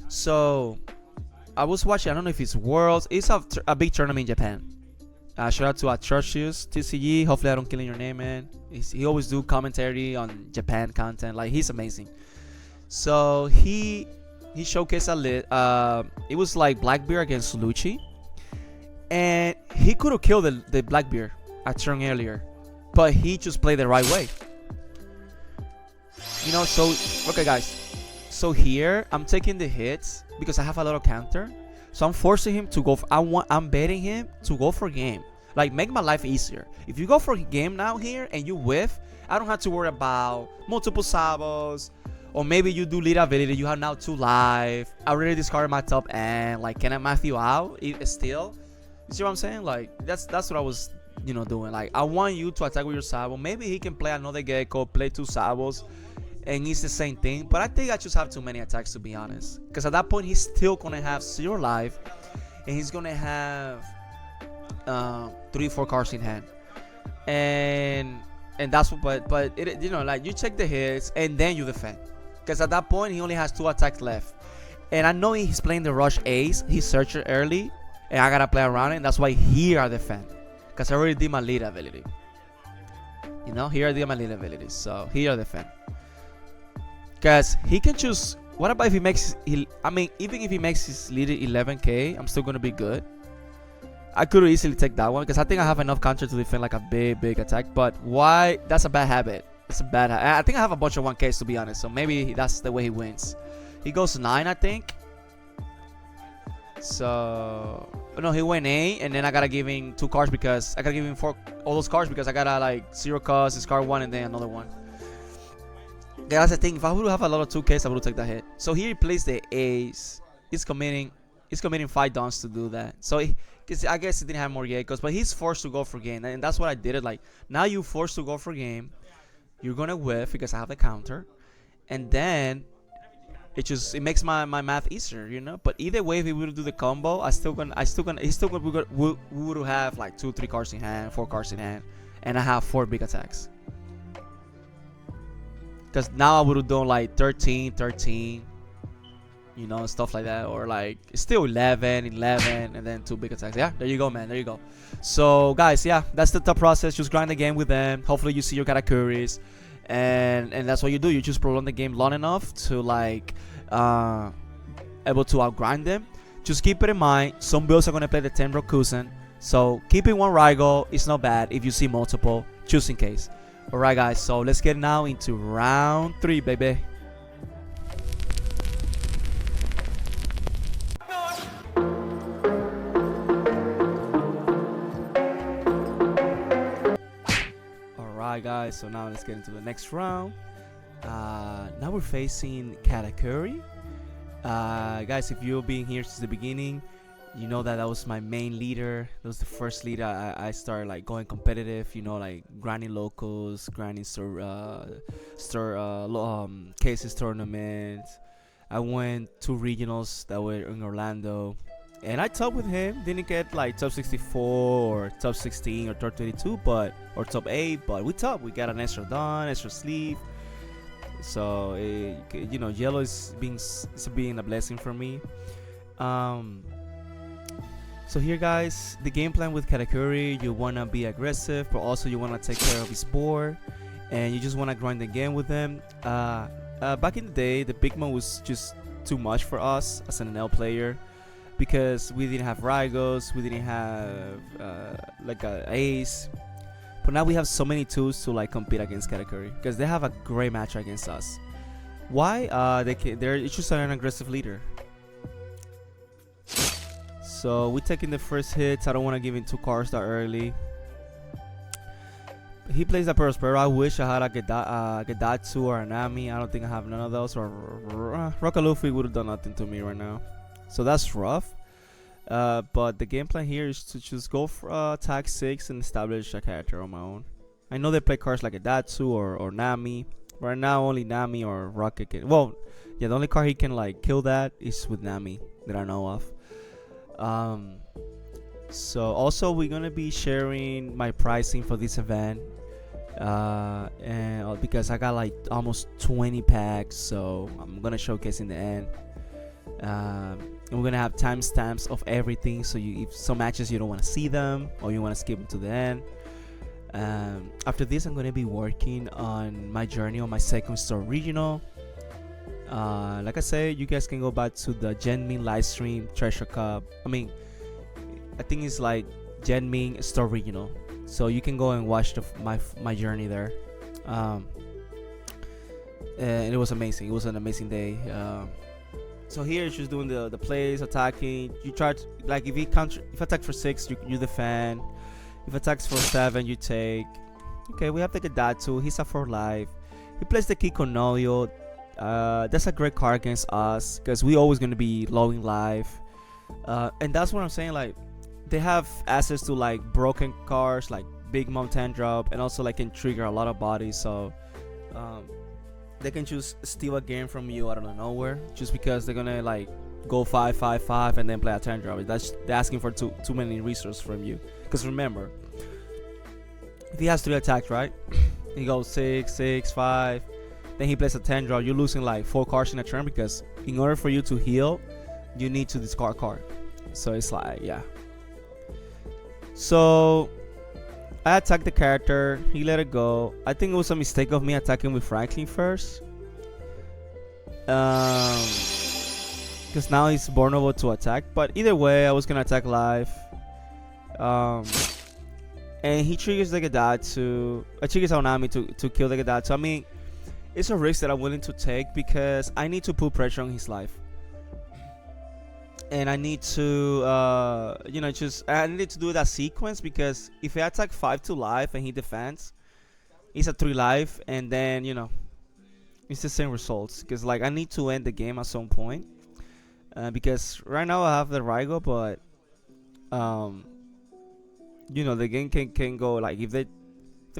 So I was watching. I don't know if it's Worlds. It's a big tournament in Japan. Shout out to Atrocious TCG. Hopefully I don't kill your name, man. He always do commentary on Japan content. Like, he's amazing. So he showcased a lit. It was like Blackbeard against Lucci, and he could have killed the Blackbeard a turn earlier, but he just played the right way. You know, so okay, guys. So here I'm taking the hits because I have a lot of counter. So I'm forcing him to go. I'm betting him to go for game. Like, make my life easier. If you go for game now here and you whiff, I don't have to worry about multiple sabos. Or maybe you do lead ability. You have now 2 life. I already discarded my top end. Like, can I math you out? Still, you see what I'm saying? Like, that's what I was, doing. Like, I want you to attack with your sabo. Maybe he can play another gecko, play 2 sabos, and it's the same thing. But I think I just have too many attacks, to be honest. Because at that point, he's still gonna have 0 life, and he's gonna have 3-4 cards in hand, and that's what. But it, like, you check the hits and then you defend. Because at that point, he only has 2 attacks left, and I know he's playing the rush ace. He searched it early, and I gotta play around it. And that's why here I defend, because I already did my lead ability. Here I did my lead ability, so here I defend. Because he can choose. What about if he makes? Even if he makes his lead 11k, I'm still gonna be good. I could easily take that one because I think I have enough counter to defend like a big attack. But why? That's a bad habit. It's a bad habit. I think I have a bunch of 1Ks, to be honest. So maybe that's the way he wins. He goes 9, I think. So no, he went 8, and then I gotta give him 2 cards because I gotta give him all those cards because I gotta like 0 cost, discard 1, and then another one. That's the thing. If I would have a lot of 2Ks, I would take that hit. So here he plays the ace. He's committing He's committing 5 downs to do that. So, because I guess he didn't have more Geckos, but he's forced to go for game, and that's what I did. It like now you forced to go for game. You're gonna whiff because I have the counter, and then it makes my math easier, you know. But either way, if we would do the combo, he's still gonna we would have like 2, 3 cards in hand, 4 cards in hand, and I have 4 big attacks. Because now I would have done like 13, 13, you know, stuff like that, or like still 11, 11, and then 2 big attacks. Yeah, there you go, man. There you go. So guys, yeah, that's the top process. Just grind the game with them. Hopefully you see your Katakuris, and that's what you do. You just prolong the game long enough to like able to outgrind them. Just keep it in mind, some builds are gonna play the 10 Rokusen, so keeping 1 Raigo is not bad if you see multiple, just in case. Alright guys, so let's get now into round 3, baby. Alright guys, so now let's get into the next round. Now we're facing Katakuri. Guys, if you've been here since the beginning, you know that was my main leader. That was the first leader I started like going competitive, you know, like grinding locals, grinding cases tournaments. I went 2 regionals that were in Orlando, and I top with him. Didn't get like top 64 or top 16 or top 22, or top 8, but we top. We got an extra dawn, extra sleeve. So you know, yellow is being a blessing for me. So here guys, the game plan with Katakuri, you wanna be aggressive, but also you wanna take care of his board, and you just wanna grind the game with him. Back in the day, the big mode was just too much for us as an Enel player, because we didn't have Raigos, we didn't have like a ace. But now we have so many tools to like compete against Katakuri, because they have a great match against us. Why? They're just an aggressive leader. So we're taking the first hits. I don't want to give him 2 cards that early. He plays a Prospero. I wish I had a Gedatsu or a Nami. I don't think I have none of those. Or Rock Luffy would have done nothing to me right now. So that's rough. But the game plan here is to just go for attack 6 and establish a character on my own. I know they play cards like a Gedatsu or Nami. Right now only Nami or Rocket can. Well, yeah, the only card he can like kill that is with Nami that I know of. So also we're gonna be sharing my pricing for this event, and because I got like almost 20 packs, so I'm gonna showcase in the end. And we're gonna have timestamps of everything, so if some matches you don't want to see them or you want to skip them to the end. After this, I'm gonna be working on my journey on my second store regional. Like I said, you guys can go back to the Genmin live stream Treasure Cup. I think it's like Genmin Store Regional, so you can go and watch my journey there. And it was amazing. It was an amazing day. So here it's just doing the plays, attacking. You try to, like, if attack for 6, you defend. If attacks for 7, you take. Okay, we have the Gedatsu. He's up for life. He plays the Kikonoyo. That's a great card against us, because we always gonna be low in life, and that's what I'm saying. Like, they have access to like broken cards, like Big Mom 10 drop, and also like can trigger a lot of bodies. So they can just steal a game from you out of nowhere, just because they're gonna like go 5-5-5 and then play a 10 drop. They're asking for too many resources from you. Because remember, if he has 3 attacks, right? He goes 6-6-5. Then he plays a 10 draw. You're losing like 4 cards in a turn, because in order for you to heal, you need to discard card. So it's like, yeah. So I attacked the character. He let it go. I think it was a mistake of me attacking with Franklin first, because now he's vulnerable to attack. But either way, I was gonna attack live. And he triggers the Gedatsu. Triggers Aonami to kill the Gedatsu. It's a risk that I'm willing to take, because I need to put pressure on his life, and I need to I need to do that sequence, because if I attack 5 to life and he defends, he's at 3 life, and then it's the same results, because like I need to end the game at some point. because right now I have the Raigo, but um, the game can go like if they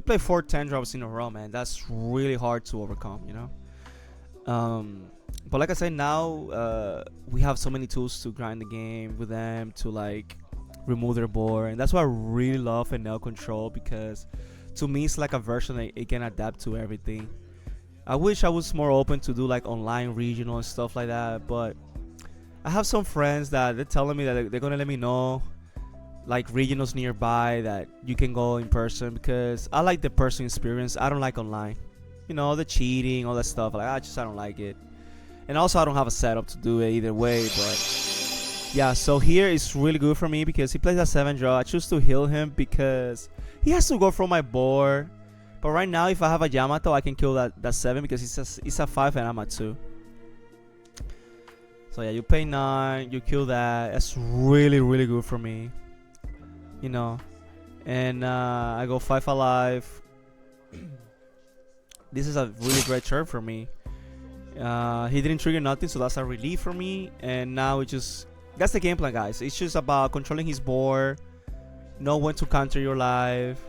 play 4 10 drops in a row, man. That's really hard to overcome, But like I said, now we have so many tools to grind the game with them to like remove their board, and that's why I really love Enel Control, because to me it's like a version that it can adapt to everything. I wish I was more open to do like online regional and stuff like that, but I have some friends that they're telling me that they're gonna let me know like regionals nearby that you can go in person, because I like the person experience. I don't like online, the cheating, all that stuff. Like I don't like it, and also I don't have a setup to do it either way. But yeah, so here it's really good for me because he plays a 7 draw. I choose to heal him because he has to go from my board. But right now, if I have a Yamato, I can kill that 7 because it's a 5 and I'm at 2. So yeah, you pay 9, you kill that. That's really, really good for me. And I go 5 alive. This is a really great turn for me. He didn't trigger nothing, so that's a relief for me. And now that's the game plan, guys. It's just about controlling his board, know when to counter your life,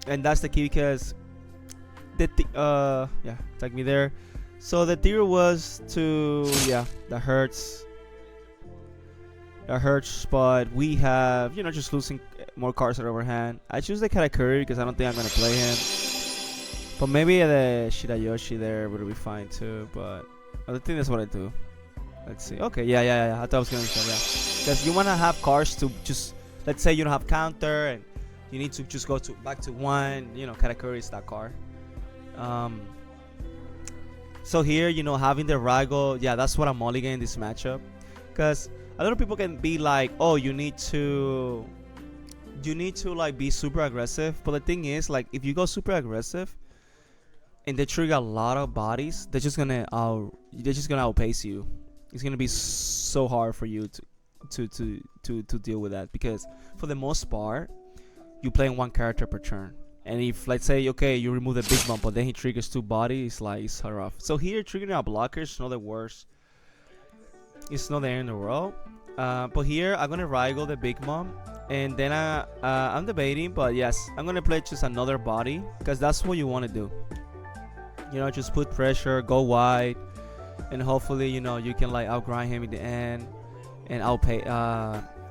and that's the key because take me there. So the theory was that hurts, but we have just losing more cards at overhand. I choose the Katakuri because I don't think I'm gonna play him, but maybe the Shirayoshi there would be fine too. But I think that's what I do. Let's see. Okay, yeah. I thought I was gonna say because you wanna have cards to just, let's say you don't have counter and you need to just go back to 1. Katakuri is that card. So here, having the Raigo, that's what I'm mulliganing in this matchup, because a lot of people can be like, oh, you need to like be super aggressive, but the thing is, like, if you go super aggressive and they trigger a lot of bodies, they're just gonna outpace you. It's gonna be so hard for you to deal with that, because for the most part you playing 1 character per turn. And if, let's say, okay, you remove the big bump, but then he triggers 2 bodies, like, it's rough. So here, triggering a blocker is not the worst. It's not the end in the world. But here, I'm going to Raigo the big mom. And then I'm debating, but yes, I'm going to play just another body, because that's what you want to do. Just put pressure, go wide, and hopefully, you can, like, outgrind him in the end. And outpay,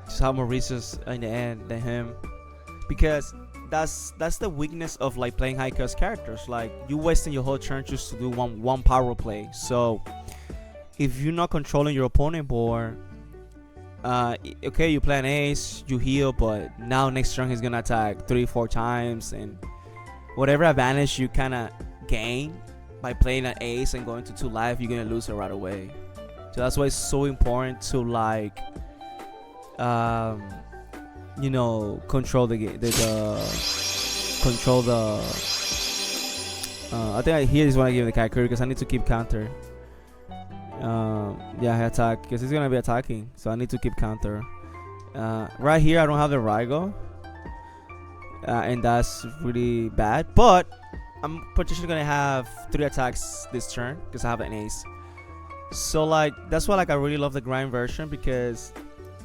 just have more resources in the end than him. Because that's the weakness of like playing high cost characters. Like, you wasting your whole turn just to do one power play. So if you're not controlling your opponent board, okay, you play an ace, you heal, but now next turn he's gonna attack 3-4 times, and whatever advantage you kind of gain by playing an ace and going to 2 life, you're gonna lose it right away. So that's why it's so important to like control the game, control the I think here is when I give the Katakuri, because I need to keep counter. I attack because he's gonna be attacking, so I need to keep counter. Right here I don't have the Raigo, and that's really bad, but I'm potentially gonna have 3 attacks this turn because I have an ace. So like, that's why, like, I really love the grind version, because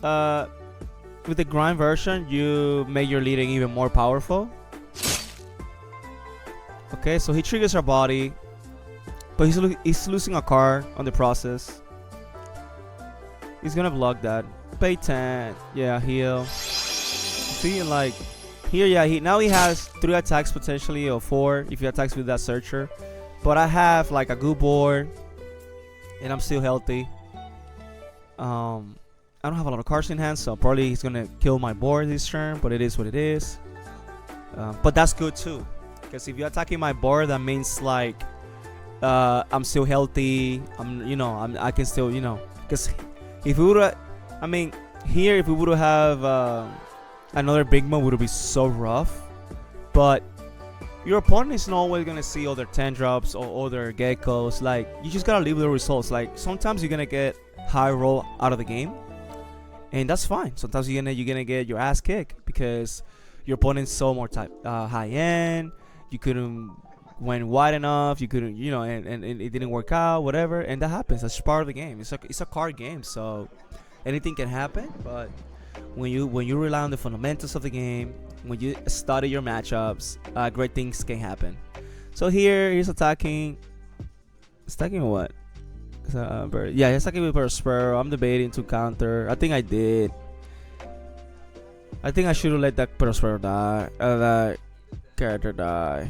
with the grind version, you make your leading even more powerful. Okay, so he triggers our body, but he's losing a card on the process. He's gonna block that. Pay 10, heal. See, like here, now he has 3 attacks potentially, or 4 if he attacks with that searcher. But I have like a good board, and I'm still healthy. I don't have a lot of cards in hand, so probably he's gonna kill my board this turn, but it is what it is. But that's good too, because if you're attacking my board, that means like I'm still healthy. I can still, because if we would, here if we would have another big move, would be so rough. But your opponent is not always gonna see other 10 drops or other geckos. Like, you just gotta live with the results. Like, sometimes you're gonna get high roll out of the game, and that's fine. Sometimes you're gonna get your ass kicked because your opponent's so more high end. You couldn't went wide enough. You couldn't, and it didn't work out, whatever. And that happens. That's part of the game. It's a card game, so anything can happen. But when you rely on the fundamentals of the game, when you study your matchups, great things can happen. So here he's attacking. Attacking what? Yeah, he's attacking with Prospero. I'm debating to counter. I think I did. I think I should have let that Prospero die. That character die.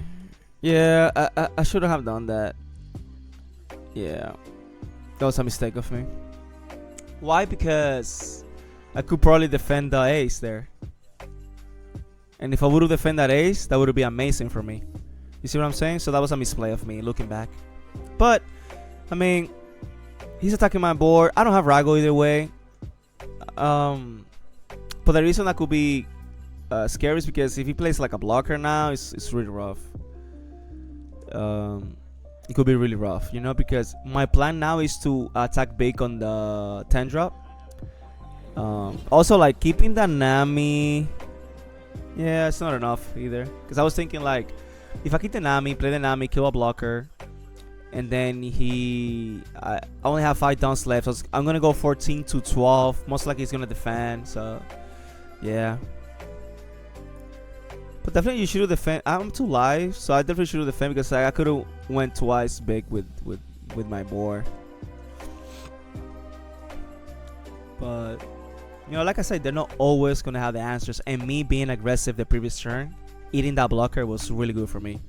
Yeah, I shouldn't have done that. Yeah, that was a mistake of me. Why? Because I could probably defend the ace there. And if I would have defended that ace, that would be amazing for me. You see what I'm saying? So that was a misplay of me looking back. But, I mean, he's attacking my board. I don't have Rago either way. But the reason that could be scary is because if he plays like a blocker now, it's really rough. It could be really rough, because my plan now is to attack big on the 10 drop. Also, like, keeping the Nami, yeah, it's not enough either. Because I was thinking, like, if I keep the Nami, play the Nami, kill a blocker, and then I only have 5 downs left, so I'm gonna go 14 to 12. Most likely he's gonna defend, so yeah. But definitely you should defend. I'm too live, so I definitely should defend because I could have went twice big with my board. But like I said, they're not always gonna have the answers. And me being aggressive the previous turn, eating that blocker was really good for me.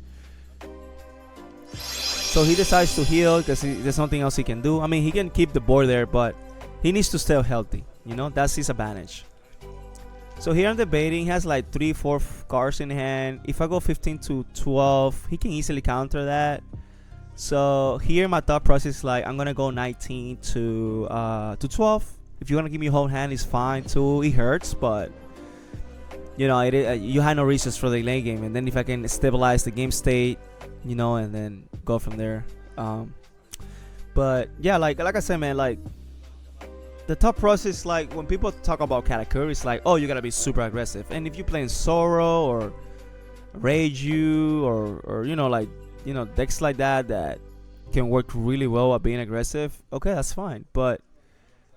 So he decides to heal because there's nothing else he can do. I mean, he can keep the board there, but he needs to stay healthy. That's his advantage. So here I'm debating. He has like 3-4 cards in hand. If I go 15 to 12, he can easily counter that. So here my thought process is like I'm gonna go 19 to 12. If you wanna give me a whole hand, it's fine too. It hurts, but you had no reasons for the late game. And then if I can stabilize the game state, and then go from there. But yeah, like I said, man, like the thought process, like when people talk about Katakuri, it's like, oh, you gotta be super aggressive. And if you're playing Zoro or Reiju or decks like that can work really well at being aggressive, okay, that's fine. But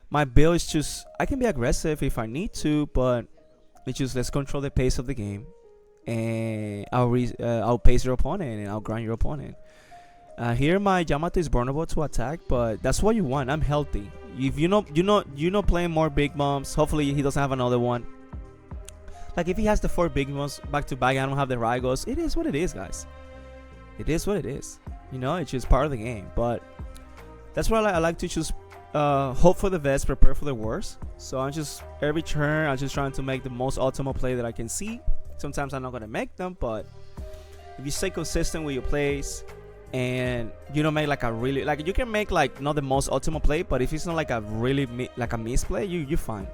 my build is just, I can be aggressive if I need to, but it's just let's control the pace of the game, and I'll pace your opponent and I'll grind your opponent. Here my Yamato is vulnerable to attack, but that's what you want. I'm healthy. If you're not playing more big bombs, hopefully he doesn't have another one. Like if he has the 4 big bombs back to back, I don't have the Rygos. It is what it is, guys. It is what it is. It's just part of the game. But that's why I like to just hope for the best, prepare for the worst. So I'm just every turn I'm just trying to make the most optimal play that I can see. Sometimes I'm not gonna make them, but if you stay consistent with your plays and you don't make like a really, like you can make like not the most optimal play, but if it's not like a really like a misplay, you're fine.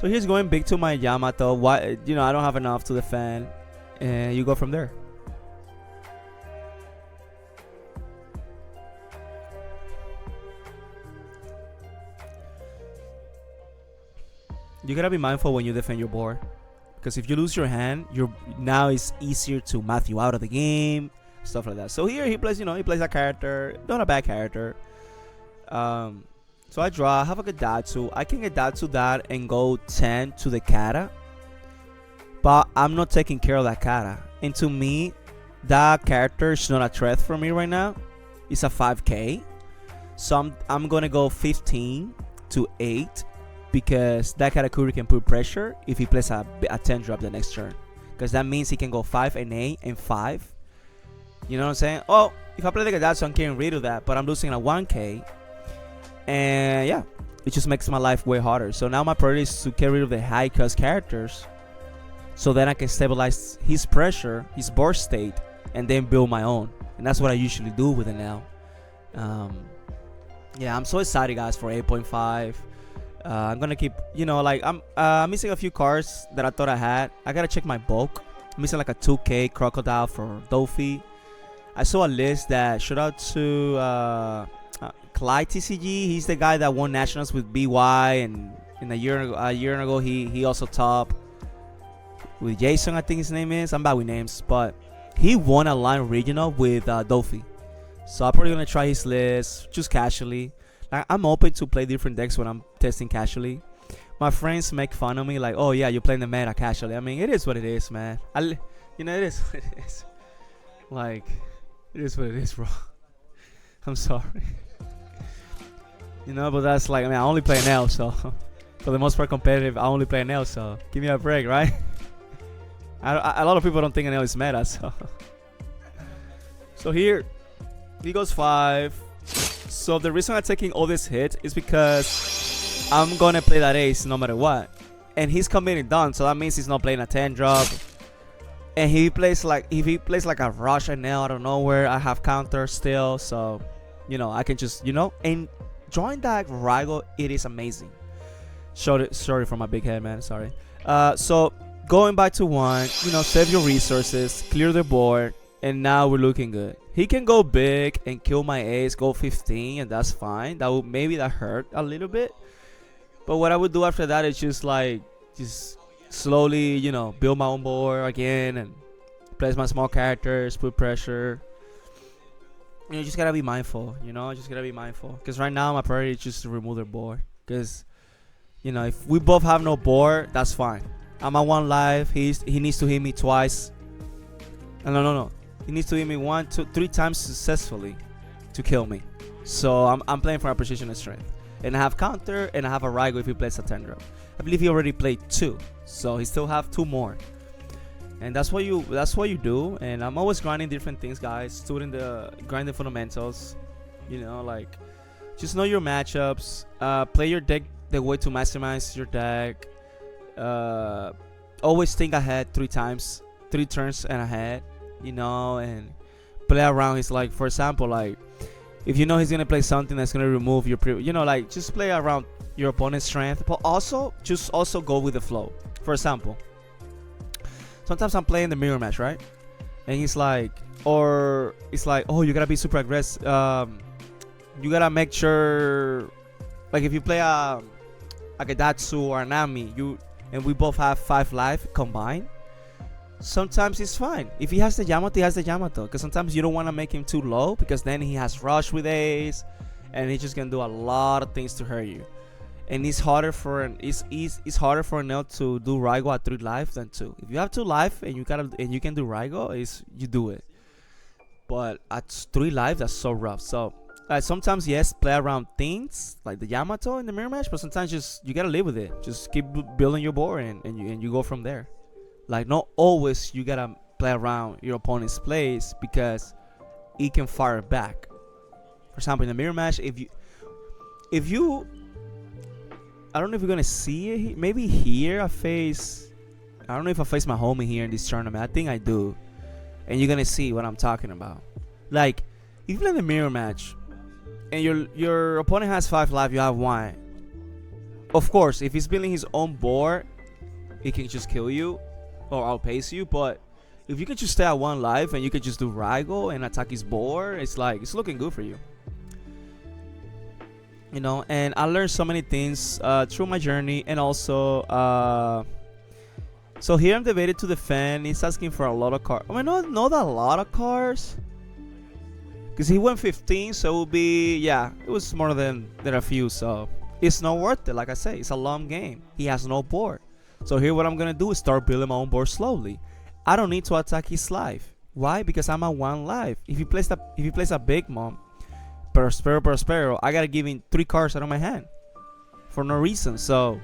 So here's going big to my Yamato. Why I don't have enough to defend, and you go from there. You gotta be mindful when you defend your board, because if you lose your hand, now it's easier to math you out of the game, stuff like that. So here he plays, he plays a character, not a bad character. So I draw, I have a Gedatsu. I can Gedatsu that and go 10 to the Kata, but I'm not taking care of that Kata. And to me, that character is not a threat for me right now. It's a 5k. So I'm gonna go 15 to 8. Because that Katakuri can put pressure if he plays a 10 drop the next turn. Because that means he can go 5 and 8 and 5. You know what I'm saying? Oh, if I play the Gedatsu, I'm getting rid of that. But I'm losing a 1k. And yeah, it just makes my life way harder. So now my priority is to get rid of the high cost characters. So then I can stabilize his pressure, his board state. And then build my own. And that's what I usually do with Enel. Yeah, I'm so excited, guys, for 8.5. I'm gonna keep, I'm missing a few cards that I thought I had. I gotta check my bulk. I'm missing like a 2k crocodile for Dofi. I saw a list that shout out to Clyde TCG. He's the guy that won nationals with BY, and in a year ago he also top with Jason, I think his name is. I'm bad with names, but he won a line regional with Dofi. So I'm probably gonna try his list just casually. Like, I'm open to play different decks when I'm testing casually. My friends make fun of me like, oh yeah, you're playing the meta casually. I mean, it is what it is, man. It is what it is. Like, it is what it is, bro. I'm sorry. But that's like, I mean, I only play Enel, so for the most part competitive, I only play Enel, so give me a break, right? A lot of people don't think Enel is meta, so. So here, he goes 5. So the reason I'm taking all this hit is because I'm gonna play that ace no matter what. And he's committing down, so that means he's not playing a 10 drop. And if he plays like a rush Enel out of nowhere, I have counter still, so I can just and drawing that Raigo, it is amazing. Sorry for my big head, man. Sorry. So going back to 1, save your resources, clear the board, and now we're looking good. He can go big and kill my ace, go 15, and that's fine. That hurt a little bit. But what I would do after that is just slowly, build my own board again and place my small characters, put pressure. You just gotta be mindful, Because right now my priority is just to remove their board. Because, if we both have no board, that's fine. I'm at 1 life. He needs to hit me twice. No. He needs to hit me 1, 2, 3 times successfully to kill me. So I'm playing for a position of strength. And I have counter and I have a Raigo if he plays a 10 drop. I believe he already played 2. So he still have 2 more. And that's what you do. And I'm always grinding different things, guys. Grinding fundamentals. Just know your matchups. Play your deck the way to maximize your deck. Always think ahead 3 times, 3 turns and ahead. And play around. It's like, for example, like if he's gonna play something that's gonna remove your just play around your opponent's strength, but also go with the flow. For example, sometimes I'm playing the mirror match, right? And it's like, oh, you gotta be super aggressive. You gotta make sure, like if you play a Gadatsu or a Nami, and we both have 5 life combined. Sometimes it's fine. If he has the Yamato, he has the Yamato. Because sometimes you don't want to make him too low, because then he has rush with ace, and he's just gonna do a lot of things to hurt you. And it's harder for Enel to do Raigo at 3 life than 2. If you have 2 life and you can do Raigo, you do it. But at 3 life, that's so rough. So sometimes yes, play around things like the Yamato in the mirror match, but sometimes you gotta live with it. Just keep building your board and you go from there. Like, not always you gotta play around your opponent's plays, because he can fire back. For example, in the mirror match, if you I don't know if you're gonna see it. Maybe here I don't know if I face my homie here in this tournament. I think I do, and you're gonna see what I'm talking about. Like, if you play the mirror match and your opponent has 5 life, you have 1. Of course, if he's building his own board, he can just kill you or outpace you. But if you can just stay at 1 life and you can just do Raigo and attack his board, it's looking good for you. And I learned so many things through my journey. And also so here I'm debated to defend. He's asking for a lot of cards. I mean, not a lot of cards, because he went 15, so it will be, it was more than a few. So it's not worth it. Like I say, it's a long game. He has no board. So here what I'm gonna do is start building my own board slowly. I don't need to attack his life. Why? Because I'm at 1 life. If he plays a big mom, Prospero, I gotta give him 3 cards out of my hand for no reason. So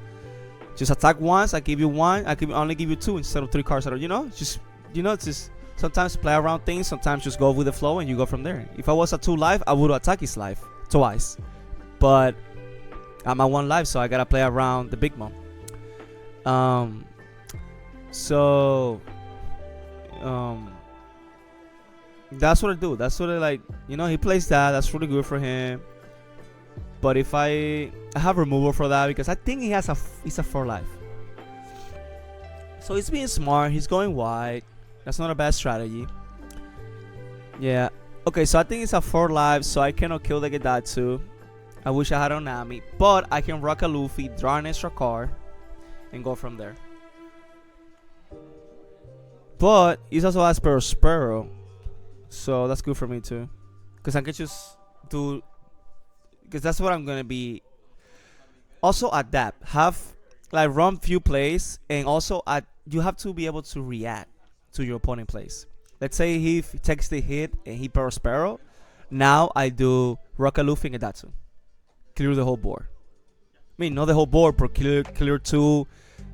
just attack once, I give you 1, I only give you 2 instead of 3 cards out of, just sometimes play around things, sometimes just go with the flow and you go from there. If I was at 2 life, I would attack his life twice, but I'm at 1 life, so I gotta play around the big mom. That's what I do. That's what I like. He plays that. That's really good for him. But if I have removal for that, because I think he's a 4 life. So he's being smart. He's going wide. That's not a bad strategy. Yeah. Okay, so I think it's a 4 life, so I cannot kill the Gedatsu. I wish I had Onami, but I can rock a Luffy, draw an extra card, and go from there. But he's also has Sparrow, so that's good for me too, because I can just do, because that's what I'm gonna be. Also adapt, have like run few plays, and also you have to be able to react to your opponent plays. Let's say he takes the hit and he Sparrow. Now I do Rocket Luffy and Datsu, clear the whole board. I mean, not the whole board, but clear two.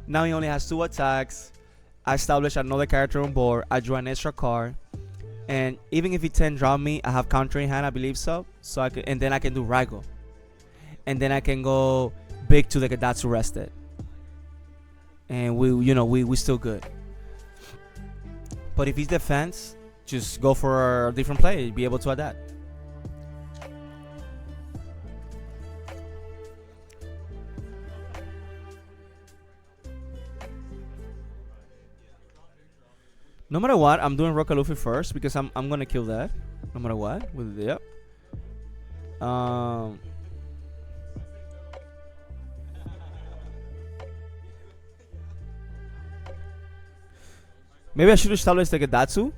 Now he only has 2 attacks. I establish another character on board. I draw an extra card, and even if he 10 drop me, I have counter in hand. I believe so. So I can, and then I can do Raigo, and then I can go big to the Gadatsu rested, and we still good. But if he's defense, just go for a different play. Be able to adapt. No matter what, I'm doing Rocket Luffy first because I'm gonna kill that. No matter what, with yep. Maybe I should establish the Gadatsu.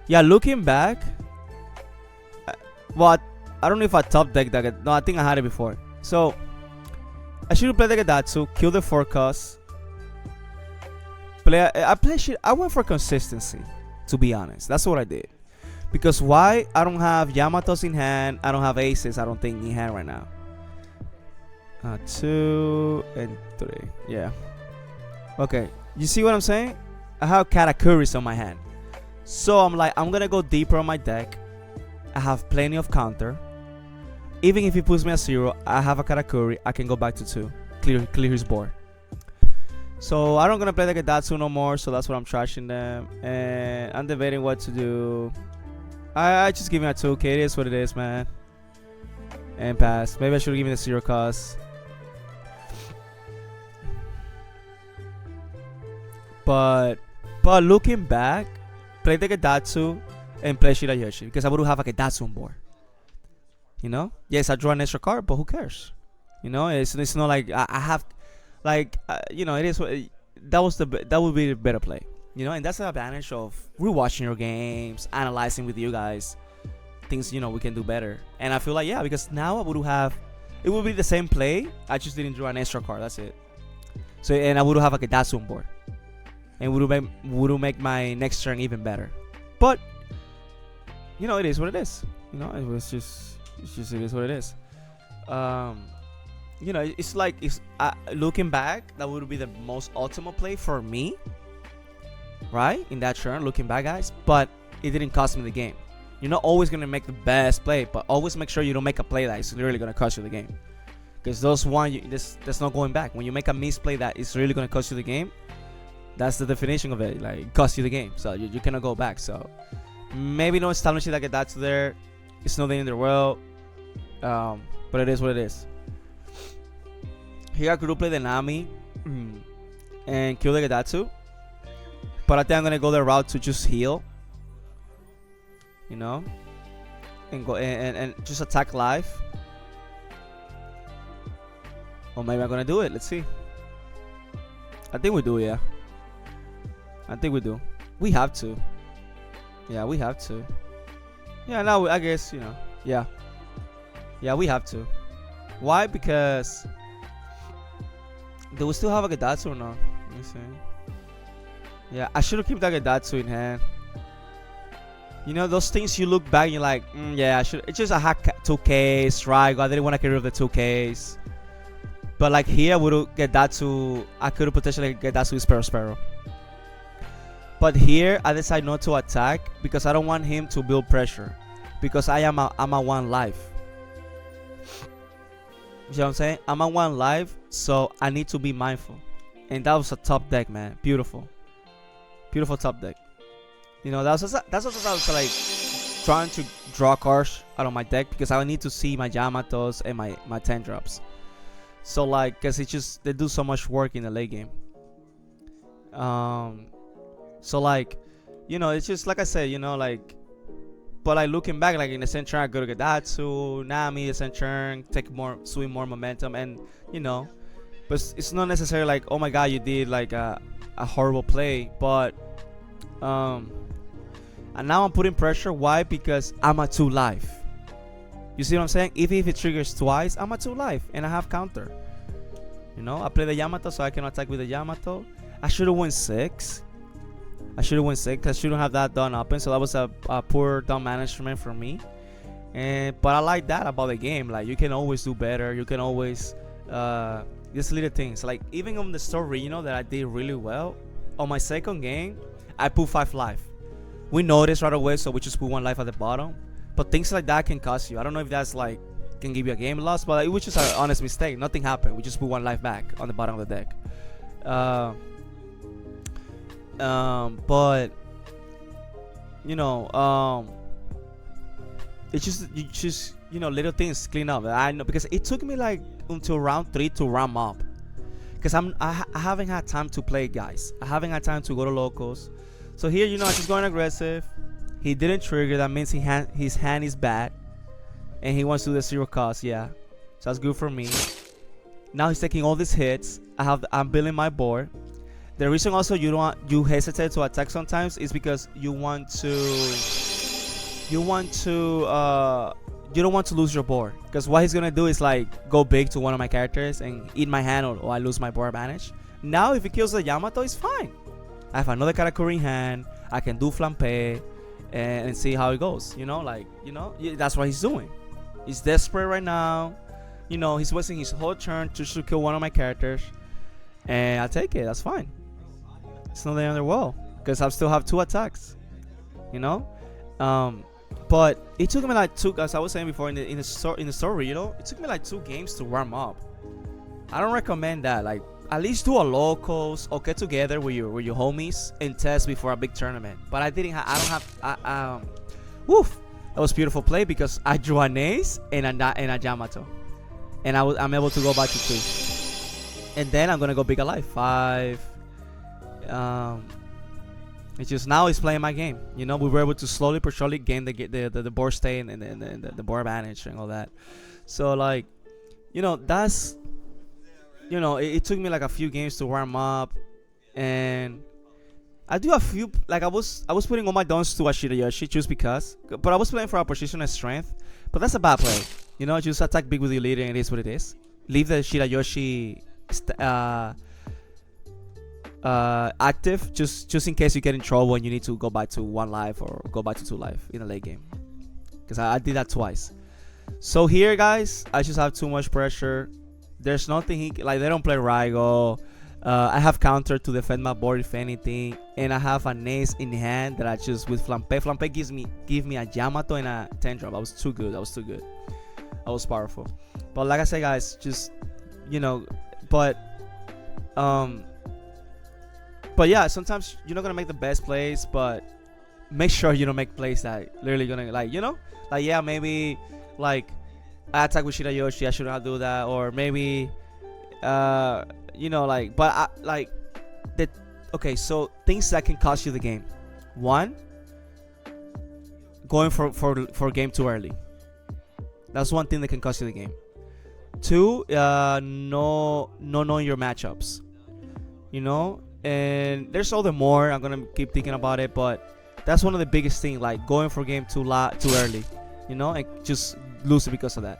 Yeah, looking back, well, I don't know if I top deck that. No, I think I had it before. So I should play the Gadatsu, kill the forecast. I went for consistency, to be honest. That's what I did. Because why? I don't have Yamatos in hand. I don't have aces, I don't think, in hand right now. 2 and 3. Yeah. Okay. You see what I'm saying? I have Katakuris on my hand. So I'm like, I'm going to go deeper on my deck. I have plenty of counter. Even if he puts me at 0, I have a Katakuri. I can go back to 2. Clear his board. So I don't gonna play the Gadatsu no more, so that's what I'm trashing them. And I'm debating what to do. I just give him a 2K. It is what it is, man. And pass. Maybe I should give him the 0 cost. But looking back, play the Gadatsu and play Shirayoshi, because I would have a Gadatsu on board. You know? Yes, I draw an extra card, but who cares? You know, it's not like I have. Like it is what that would be the better play, and that's the advantage of rewatching your games, analyzing with you guys, things we can do better. And I feel like because now it would be the same play. I just didn't draw an extra card. That's it. So and I would have like a Datsu on board, and would make my next turn even better. But it is what it is. It is what it is. It's like looking back, that would be the most ultimate play for me, right? In that turn, looking back, guys. But it didn't cost me the game. You're not always gonna make the best play, but always make sure you don't make a play that is really gonna cost you the game. Because there's no going back. When you make a misplay that is really gonna cost you the game, that's the definition of it. Like, it costs you the game, so you cannot go back. So maybe no establishing like that's there. It's not the end of the world, but it is what it is. Here I could play the Nami and kill the Gadatsu, but I think I'm gonna go the route to just heal, and go and just attack live. Or maybe I'm gonna do it. Let's see. I think we do, yeah. I think we do. We have to. Yeah, we have to. Yeah, now I guess Yeah. Yeah, we have to. Why? Because. Do we still have a Gadatsu or not? Let me see. Yeah, I should have kept that Gadatsu in hand. Those things you look back and you're like, yeah, I should. It's just I had 2Ks, right? I didn't want to get rid of the 2Ks. But like here, I would get Gadatsu. I could have potentially get Gadatsu with Sparrow. But here, I decide not to attack because I don't want him to build pressure. Because I'm a 1 life. You know what I'm saying? I'm on 1 live, so I need to be mindful. And that was a top deck, man. Beautiful top deck. That's what I was like trying to draw cards out of my deck, because I need to see my Yamatos and my 10 drops. So like, cause they do so much work in the late game. So like, it's just like I said, but like looking back, like in the same turn, I go to Gadatsu, Nami, the same turn, swing more momentum, and but but it's not necessarily like, oh my god, you did like a horrible play, but and now I'm putting pressure. Why? Because I'm at 2 life. You see what I'm saying? Even if it triggers twice, I'm at 2 life and I have counter. You know, I play the Yamato so I can attack with the Yamato. I should have won 6. I shouldn't have that done up, and so that was a poor down management for me. But I like that about the game. Like, you can always do better. You can always just little things. Like, even on the story, you know, that I did really well. On my second game, I put 5 life. We noticed right away, so we just put 1 life at the bottom. But things like that can cost you. I don't know if that's like can give you a game loss, but it was just an honest mistake. Nothing happened. We just put 1 life back on the bottom of the deck. But you know, it's just you know, little things clean up. I know, because it took me like until round 3 to ramp up, because I haven't had time to play, guys. I haven't had time to go to locals. So here, you know, I'm just going aggressive. He didn't trigger. That means his hand is bad, and he wants to do the 0 cost. Yeah, so that's good for me. Now he's taking all these hits. I'm building my board. The reason also you hesitate to attack sometimes is because you don't want to lose your board. Because what he's gonna do is like go big to one of my characters and eat my hand, or I lose my board advantage. Now if he kills the Yamato, it's fine. I have another Katakuri in hand. I can do flampe and see how it goes. You know, like, you know, that's what he's doing. He's desperate right now. You know, he's wasting his whole turn to kill one of my characters, and I take it. That's fine. It's not the end of the world, because I still have 2 attacks. You know, but it took me like 2, as I was saying before in the story. You know, it took me like 2 games to warm up. I don't recommend that. Like, at least do a locals or get together with your homies and test before a big tournament. But I didn't. I don't have. Woof! That was beautiful play, because I drew an ace and a Yamato, and I'm able to go back to 2, and then I'm gonna go big alive 5. It's just now he's playing my game. You know, we were able to slowly but surely gain the board state and the board advantage and all that. So, like, you know, that's, you know, it took me like a few games to warm up, and I do a few, like, I was putting all my downs to Ashita Yoshi just because, but I was playing for a position of strength. But that's a bad play. You know, just attack big with your leader, and it is what it is. Leave the Shira Yoshi active, just in case you get in trouble and you need to go back to 1 life or go back to 2 life in the late game, because I did that twice. So here, guys, I just have too much pressure. There's nothing like, they don't play Raigo. I have counter to defend my board if anything, and I have an ace in hand that I just with flampe give me a Yamato and a 10 drop. I was too good. I was powerful. But like I said, guys, just, you know, but yeah, sometimes you're not gonna make the best plays, but make sure you don't make plays that literally gonna, like, you know, like, yeah, maybe like I attack with Shirayoshi, I should not do that, or maybe you know, like, but I like that. Okay, so things that can cost you the game. 1, going for game too early. That's one thing that can cost you the game. 2, no knowing your matchups. You know, and there's all the more. I'm gonna keep thinking about it, but that's one of the biggest things, like going for game too early. You know, and just lose it because of that.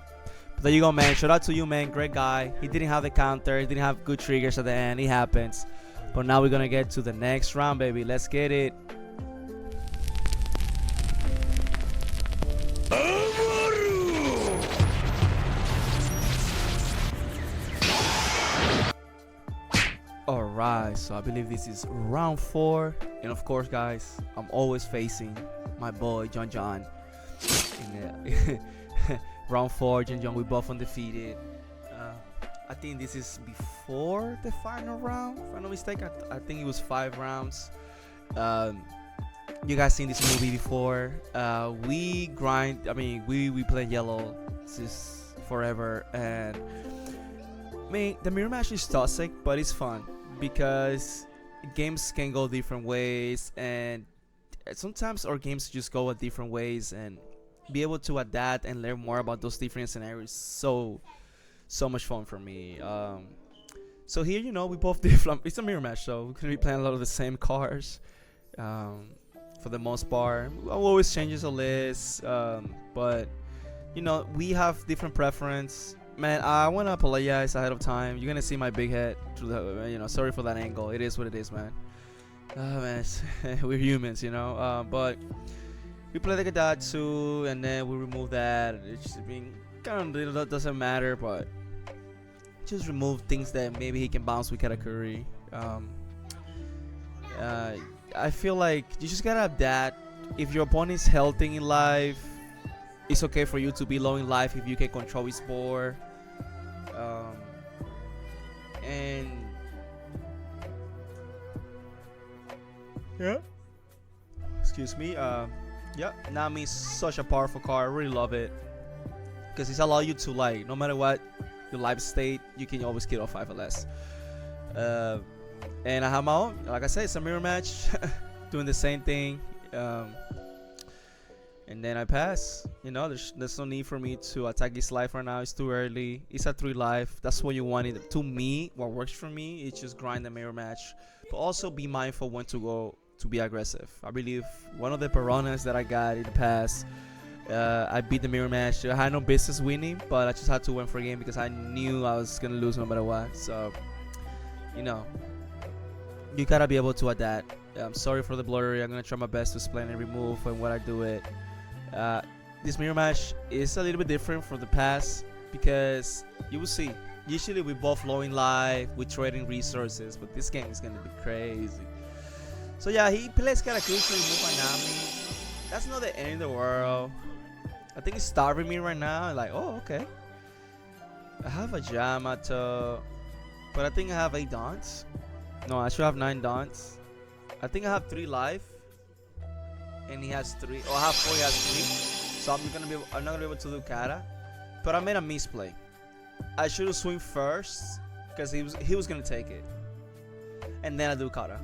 But there you go, man. Shout out to you, man. Great guy. He didn't have the counter. He didn't have good triggers at the end. It happens. But now we're gonna get to the next round, baby. Let's get it. Alright, so I believe this is round 4. And of course, guys, I'm always facing my boy John. In round 4, John, we both undefeated. I think this is before the final round, if I'm not mistaken. I think it was 5 rounds. You guys seen this movie before. We grind, I mean, we play yellow just forever, and I mean, the mirror match is toxic, but it's fun because games can go different ways, and sometimes our games just go a different ways, and be able to adapt and learn more about those different scenarios, so much fun for me. So here, we both different. It's a mirror match, so we're gonna be playing a lot of the same cars. For the most part, I'll always changes a list. But we have different preference. Man, I wanna apologize ahead of time. You're gonna see my big head through the. Sorry for that angle. It is what it is, man. Man, we're humans, But we play like that too, and then we remove that. It's just being kind of that doesn't matter, but just remove things that maybe he can bounce with Katakuri. I feel like you just gotta adapt. If your opponent's healthy in life, it's okay for you to be low in life if you can control his board. And yeah, excuse me. Yeah, Nami's such a powerful card. I really love it because it's allow you to, like, no matter what your life state, you can always kill off 5 or less. And I have my own. Like I said, it's a mirror match, doing the same thing. And then I pass. There's no need for me to attack his life right now. It's too early. It's a 3 life. That's what you want. To me, what works for me is just grind the mirror match, but also be mindful when to go to be aggressive. I believe one of the Peronas that I got in the past, I beat the mirror match. I had no business winning, but I just had to win for a game because I knew I was gonna lose no matter what. So, you gotta be able to adapt. I'm sorry for the blurry. I'm gonna try my best to explain every move and what I do it. This mirror match is a little bit different from the past because you will see. Usually we both low in life, we trading resources, but this game is gonna be crazy. So yeah, he plays Katakuri to remove my Nami. That's not the end of the world. I think he's starving me right now. Like, oh, okay. I have a Yamato, but I think I have 8 dons. No, I should have 9 dons. I think I have 3 life, and he has 3. Oh, I have 4. He has 3. So I'm not gonna be able to do Kata. But I made a misplay. I should have swing first because he was gonna take it, and then I do Kata.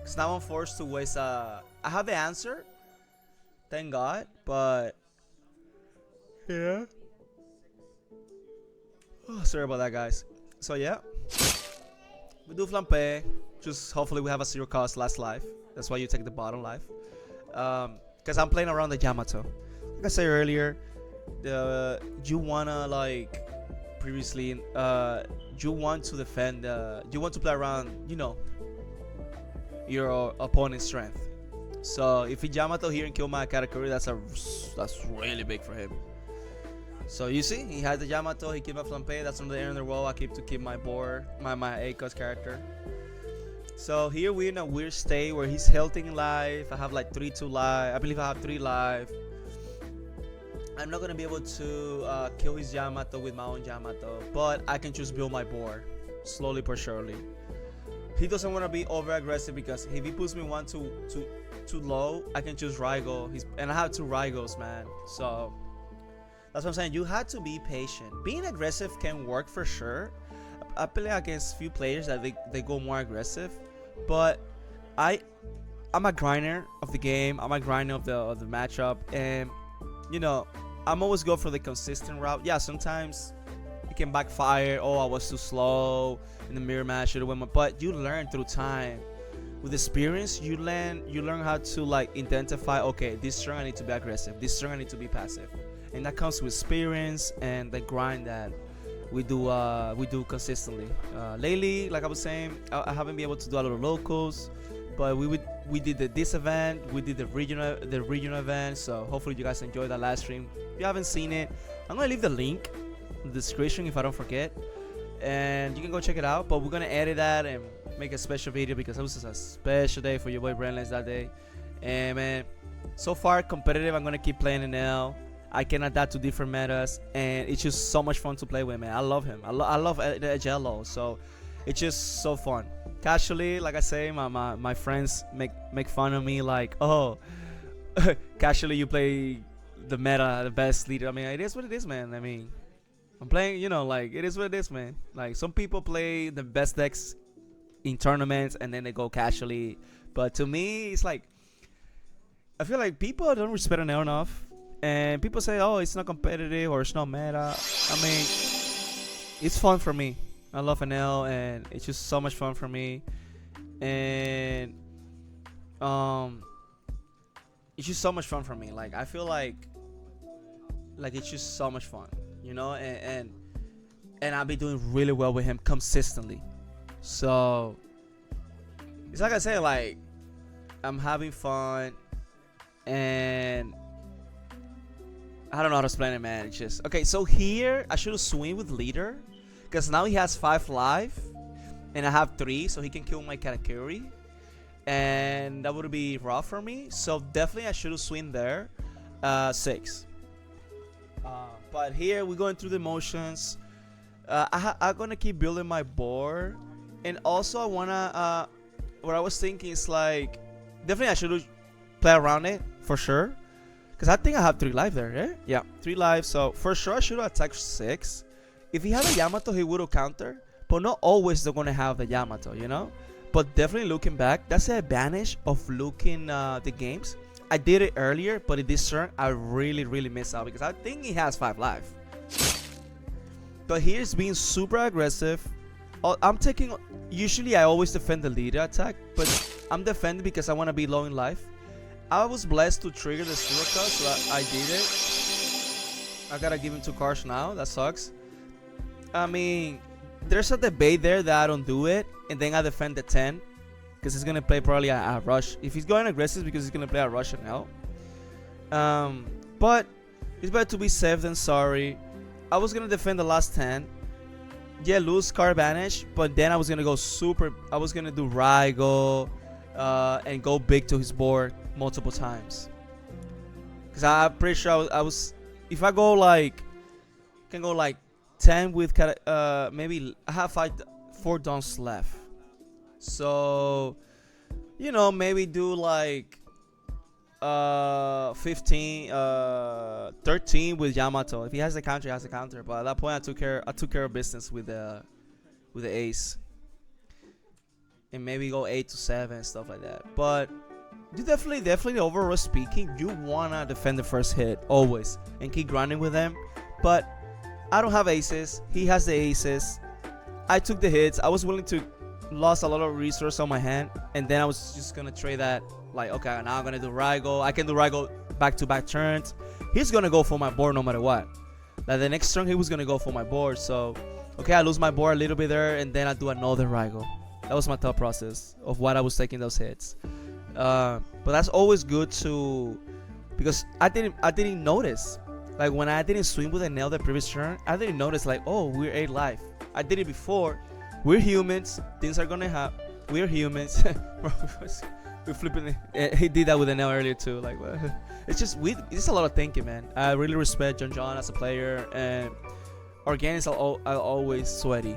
Cause now I'm forced to waste. I have the answer, thank God, but yeah. Oh, sorry about that, guys. So yeah, we do flampe. Just hopefully we have a 0 cost last life. That's why you take the bottom life. Cause I'm playing around the Yamato. Like I said earlier, you wanna, like previously, you want to defend. You want to play around. Your opponent's strength. So if he Yamato here and kill my Katakuri, that's really big for him. So you see, he has the Yamato, he keep my flampe, that's on the end of the wall. I keep my board, my A-cost character. So here we're in a weird state where he's healthy in life. I have like 3-2 life. I believe I have 3 life. I'm not gonna be able to kill his Yamato with my own Yamato, but I can just build my board slowly but surely. He doesn't want to be over aggressive because if he puts me 1 too low, I can choose Raigo. And I have 2 Raigos, man. So that's what I'm saying. You have to be patient. Being aggressive can work for sure. I play against few players that they go more aggressive, but I'm a grinder of the game. I'm a grinder of the matchup, and I'm always go for the consistent route. Yeah, sometimes it can backfire. Oh, I was too slow in the mirror match, should have won. But you learn through time. With experience, you learn how to, like, identify. Okay, this turn I need to be aggressive. This turn I need to be passive, and that comes with experience and the grind that we do consistently. Lately, like I was saying, I haven't been able to do a lot of locals, but we did this event. We did the regional event. So hopefully you guys enjoyed that last stream. If you haven't seen it, I'm gonna leave the link in the description if I don't forget, and you can go check it out. But we're gonna edit that and make a special video because it was just a special day for your boy Brandless that day. And man, so far competitive. I'm gonna keep playing Enel. I can adapt to different metas, and it's just so much fun to play with, man. I love him. I love the Jello, so it's just so fun. Casually, like I say, my friends make fun of me, like, oh, casually you play the meta, the best leader. I mean, it is what it is, man. I mean, I'm playing, like, it is what it is, man. Like, some people play the best decks in tournaments and then they go casually, but to me, it's like, I feel like people don't respect Enel enough. And people say, oh, it's not competitive or it's not meta. I mean, it's fun for me. I love Enel, and it's just so much fun for me. And um, it's just so much fun for me. Like I feel like it's just so much fun, you know. And I'll be doing really well with him consistently. So it's like I say, like I'm having fun, and I don't know how to explain it, man. It's just okay. So here I should swing with leader, because now he has 5 life, and I have 3, so he can kill my Katakuri, and that would be rough for me. So definitely I should swing there, 6. But here we're going through the motions. I'm gonna keep building my board, and also I wanna. What I was thinking is like, definitely I should play around it for sure. Because I think I have 3 life there, eh? Yeah, 3 life. So for sure I should attack 6. If he had a Yamato, he would have counter. But not always they're going to have the Yamato, you know? But definitely looking back, that's the advantage of looking the games. I did it earlier, but in this turn, I really missed out. Because I think he has 5 life. But here's being super aggressive. I'm taking... Usually I always defend the leader attack. But I'm defending because I want to be low in life. I was blessed to trigger the Zoro card, so I did it. I gotta give him 2 cards now. That sucks. I mean, there's a debate there that I don't do it, and then I defend the 10, because he's gonna play probably a rush. If he's going aggressive, because he's gonna play a rush now. But it's better to be safe than sorry. I was gonna defend the last 10. Yeah, lose card advantage, but then I was gonna go super. I was gonna do Raigo, and go big to his board multiple times, because I'm pretty sure I was if I go like can go like 10 with maybe I have 4 dons left, so you know, maybe do like 15 13 with Yamato. If he has the counter, he has the counter, but at that point I took care of business with the ace, and maybe go 8 to 7 and stuff like that. But you definitely overall speaking, you wanna defend the first hit always and keep grinding with them. But I don't have aces. He has the aces. I took the hits. I was willing to lost a lot of resource on my hand, and then I was just gonna trade that. Like, okay, now I'm gonna do Raigo. I can do Raigo back-to-back turns. He's gonna go for my board no matter what. Like the next turn, he was gonna go for my board. So, okay, I lose my board a little bit there, and then I do another Raigo. That was my thought process of what I was taking those hits. But that's always good to, because I didn't notice. Like when I didn't swing with a nail the previous turn, I didn't notice like, oh, we're 8 life. I did it before. We're humans. Things are gonna happen. We're humans. We're flipping it. He did that with a nail earlier too. Like, well, it's just a lot of thinking, man. I really respect John as a player, and organics are always sweaty.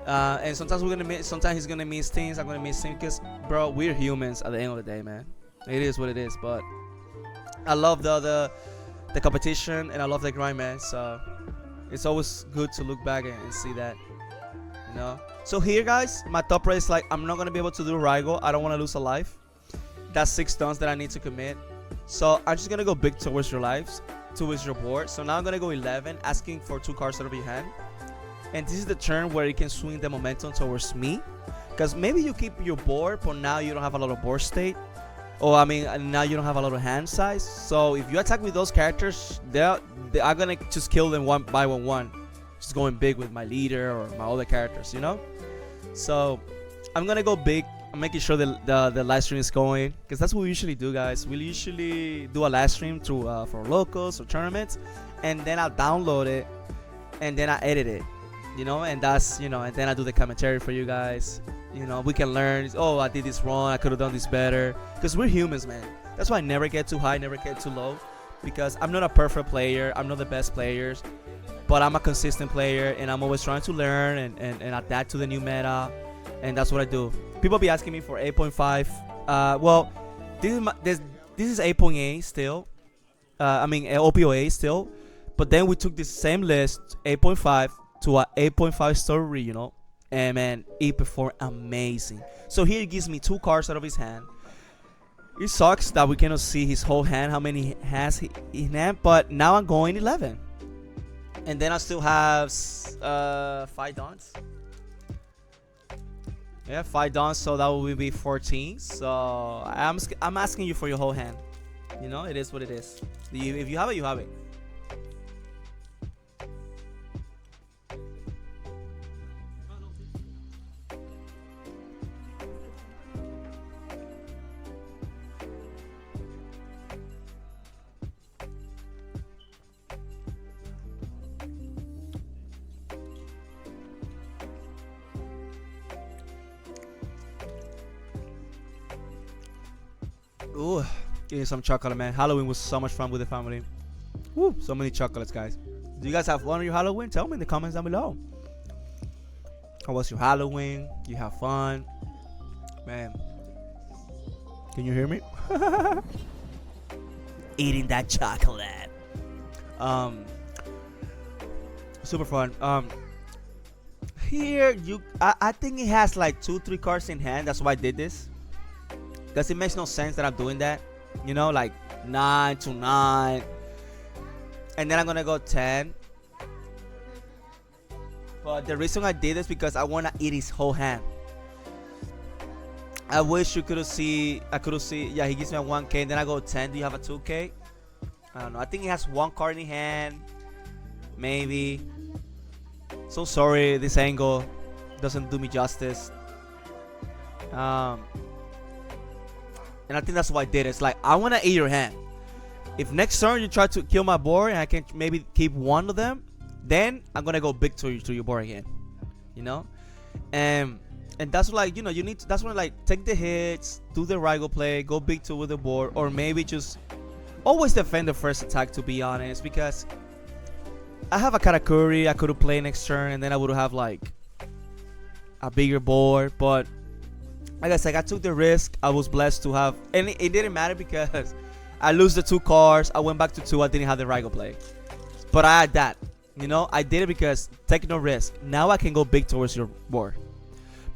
And sometimes sometimes he's gonna miss things. I'm gonna miss things because, bro, we're humans at the end of the day, man. It is what it is. But I love the competition, and I love the grind, man. So it's always good to look back and see that, you know. So here, guys, my top rate is like, I'm not gonna be able to do Raigo. I don't want to lose a life. That's 6 dons that I need to commit. So I'm just gonna go big towards your lives, towards your board. So now I'm gonna go 11, asking for 2 cards out of your hand. And this is the turn where you can swing the momentum towards me, because maybe you keep your board, but now you don't have a lot of board state, or I mean, now you don't have a lot of hand size. So if you attack with those characters, they are gonna just kill them one by one, just going big with my leader or my other characters, you know. So I'm gonna go big. I'm making sure the live stream is going, because that's what we usually do, guys. We usually do a live stream through for locals or tournaments, and then I'll download it, and then I edit it, you know, and that's, you know, and then I do the commentary for you guys. You know, we can learn. Oh, I did this wrong. I could have done this better, because we're humans, man. That's why I never get too high, never get too low, because I'm not a perfect player. I'm not the best players, but I'm a consistent player, and I'm always trying to learn and adapt to the new meta, and that's what I do. People be asking me for 8.5. Well, this is 8.8 still. I mean OP-08 still, but then we took this same list 8.5 to a 8.5 story regional, and man, it performed amazing. So here he gives me 2 cards out of his hand. It sucks that we cannot see his whole hand, how many has he in hand, but now I'm going 11, and then I still have 5 dons. Yeah, 5 dons, so that will be 14. So I'm asking you for your whole hand. You know, it is what it is. If you have it, you have it. Ooh, give me some chocolate, man. Halloween was so much fun with the family. Woo, so many chocolates, guys. Do you guys have fun on your Halloween? Tell me in the comments down below. How was your Halloween? You have fun? Man. Can you hear me? Eating that chocolate. Super fun. Here I think it has like 2-3 cards in hand. That's why I did this. Because it makes no sense that I'm doing that. You know, like 9 to 9. And then I'm gonna go 10. But the reason I did this because I wanna eat his whole hand. I wish you could see. I could see. Yeah, he gives me a 1K, and then I go 10. Do you have a 2K? I don't know. I think he has 1 card in hand. Maybe. So sorry, this angle doesn't do me justice. And I think that's why I did it. It's like, I want to eat your hand. If next turn you try to kill my board and I can maybe keep one of them, then I'm going to go big to your board again. You know? And that's like, you know, you need to, that's when like take the hits, do the Rygo play, go big two with the board, or maybe just always defend the first attack, to be honest, because I have a Katakuri I could have played next turn and then I would have like a bigger board, but like I said, I took the risk. I was blessed to have, and it didn't matter because I lose the 2 cards. I went back to 2. I didn't have the Rygo play, but I had that. You know, I did it because take no risk. Now I can go big towards your board.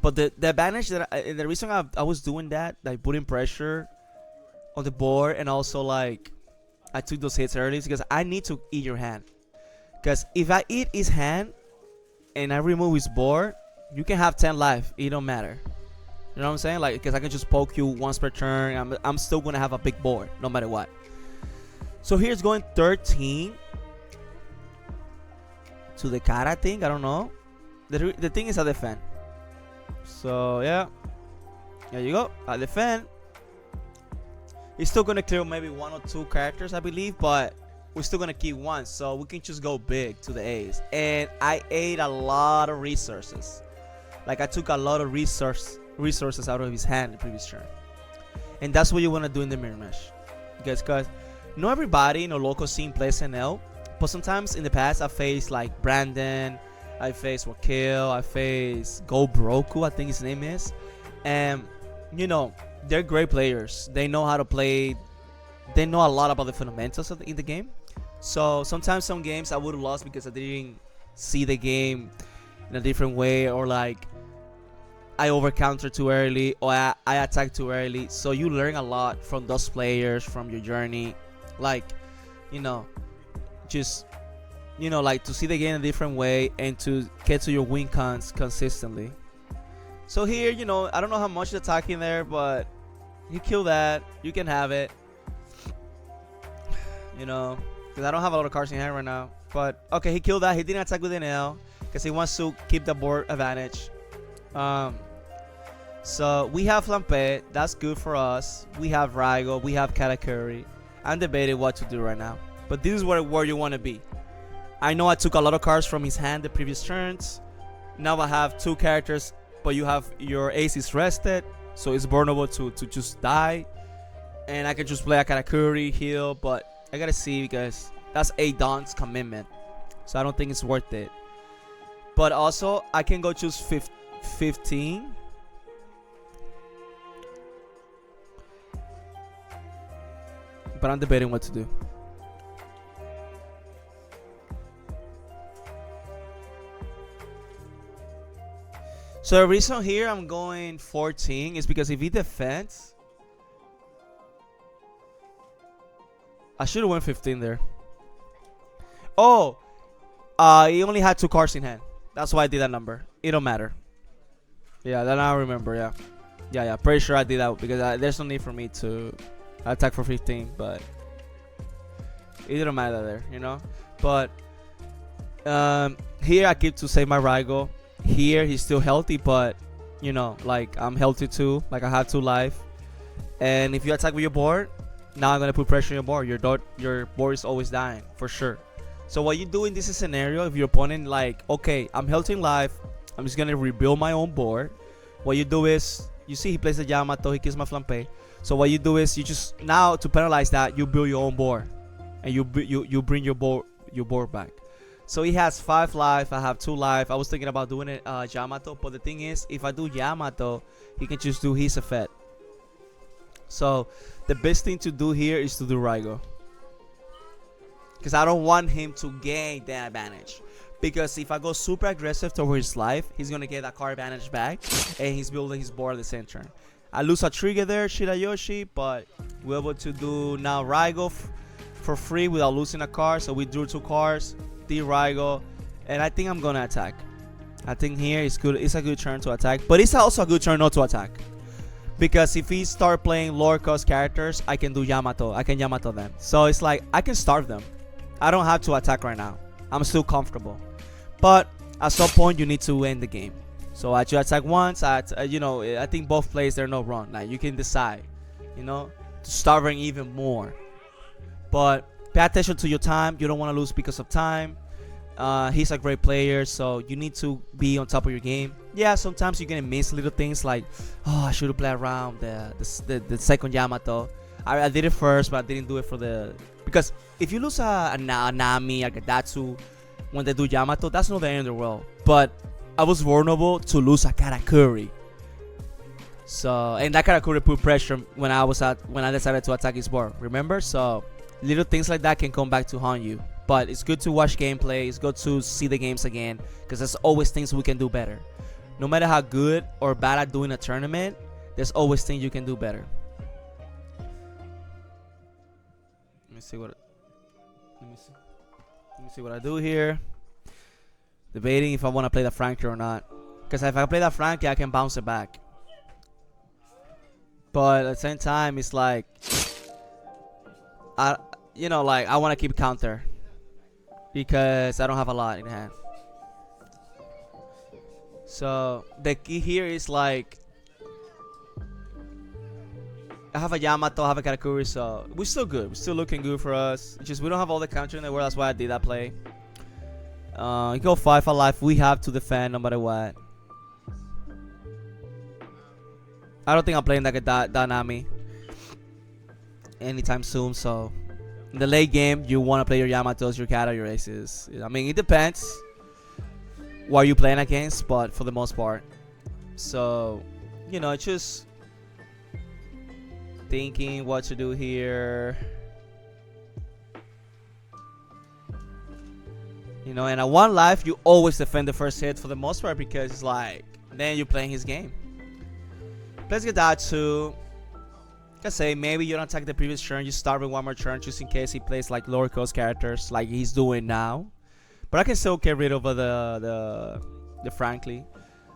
But the advantage that the reason I was doing that, like putting pressure on the board, and also like I took those hits early, is because I need to eat your hand. Because if I eat his hand and I remove his board, you can have 10 life. It don't matter. You know what I'm saying? Like, because I can just poke you once per turn. I'm still going to have a big board, no matter what. So here's going 13 to the Kara thing. I don't know. The thing is I defend. So, yeah. There you go. I defend. He's still going to clear maybe 1 or 2 characters, I believe. But we're still going to keep 1. So we can just go big to the A's. And I ate a lot of resources. Like, I took a lot of resources out of his hand the previous turn, and that's what you want to do in the mirror mesh, because not everybody in the local scene plays Enel, but sometimes in the past I faced like Brandon, I faced Wakil, I faced Go Broku, I think his name is, and you know, they're great players. They know how to play, they know a lot about the fundamentals in the game. So sometimes some games I would have lost because I didn't see the game in a different way, or like I overcounter too early, or I attack too early. So you learn a lot from those players, from your journey. Like, you know, just, you know, like to see the game in a different way and to get to your win cons consistently. So here, you know, I don't know how much attacking there, but you kill that, you can have it. You know, because I don't have a lot of cards in hand right now. But okay, he killed that. He didn't attack with Enel because he wants to keep the board advantage. So we have Flampe, that's good for us. We have Rygo, we have Katakuri. I'm debating what to do right now, but this is where you want to be. I know I took a lot of cards from his hand the previous turns. Now I have 2 characters, but you have your aces rested, so it's vulnerable to just die. And I can just play a Katakuri, heal, but I gotta see because that's 8 Dawn's commitment, so I don't think it's worth it. But also I can go choose 15. But I'm debating what to do. So the reason here I'm going 14 is because if he defends, I should have went 15 there. Oh, he only had 2 cards in hand. That's why I did that number. It don't matter. Yeah, that I remember. Yeah, yeah. Pretty sure I did that because there's no need for me to attack for 15, but it didn't matter there, you know. But here I keep to save my Raigo. Here he's still healthy, but you know, like I'm healthy too. Like I have 2 life, and if you attack with your board, now I'm gonna put pressure on your board. Your board is always dying for sure. So what you do in this scenario, if your opponent like, okay, I'm healthy in life, I'm just gonna rebuild my own board. What you do is, you see he plays the Yamato, he kills my Flampe. So what you do is, you just now to penalize that, you build your own board, and you bring your board back. So he has 5 life, I have 2 life. I was thinking about doing it Yamato, but the thing is, if I do Yamato, he can just do his effect. So the best thing to do here is to do Raigo, because I don't want him to gain that advantage. Because if I go super aggressive towards his life, he's gonna get that card advantage back, and he's building his board at the same turn. I lose a trigger there, Shirayoshi, but we're able to do now Raigo for free without losing a card. So we drew 2 cards, Raigo, and I think I'm gonna attack. I think here it's good. It's a good turn to attack, but it's also a good turn not to attack, because if he start playing lower cost characters, I can do Yamato. I can Yamato them. So it's like I can starve them. I don't have to attack right now. I'm still comfortable, but at some point you need to end the game. So I should attack once. You know, I think both plays they're no wrong. Like you can decide, you know, to starving even more, but pay attention to your time. You don't want to lose because of time. He's a great player, so you need to be on top of your game. Yeah, sometimes you're gonna miss little things like, oh, I should have played around the second Yamato. I did it first, but I didn't do it for the, because if you lose a Nami, a Gadatsu when they do Yamato, that's not the end of the world. But I was vulnerable to lose a Katakuri. So, and that Katakuri put pressure when I decided to attack his board. Remember? So little things like that can come back to haunt you. But it's good to watch gameplay. It's good to see the games again, because there's always things we can do better. No matter how good or bad at doing a tournament, there's always things you can do better. Let me see what I do here. Debating if I want to play the Frankie or not, because if I play that Frankie, I can bounce it back. But at the same time, it's like, you know, like I want to keep counter, because I don't have a lot in hand. So the key here is like, I have a Yamato, I have a Katakuri, so we're still good. We're still looking good for us. It's just we don't have all the counter in the world. That's why I did that play. You go 5 for life. We have to defend no matter what. I don't think I'm playing that Nami anytime soon. So in the late game, you want to play your Yamatos, your Kata, your Aces. I mean, it depends what you're playing against, but for the most part. So, you know, it's just thinking what to do here. You know, and at 1 life, you always defend the first hit for the most part, because it's like, then you're playing his game. Let's get that too. Let's say maybe you don't attack the previous turn, you start with 1 more turn just in case he plays like lower cost characters like he's doing now. But I can still get rid of the Frankly.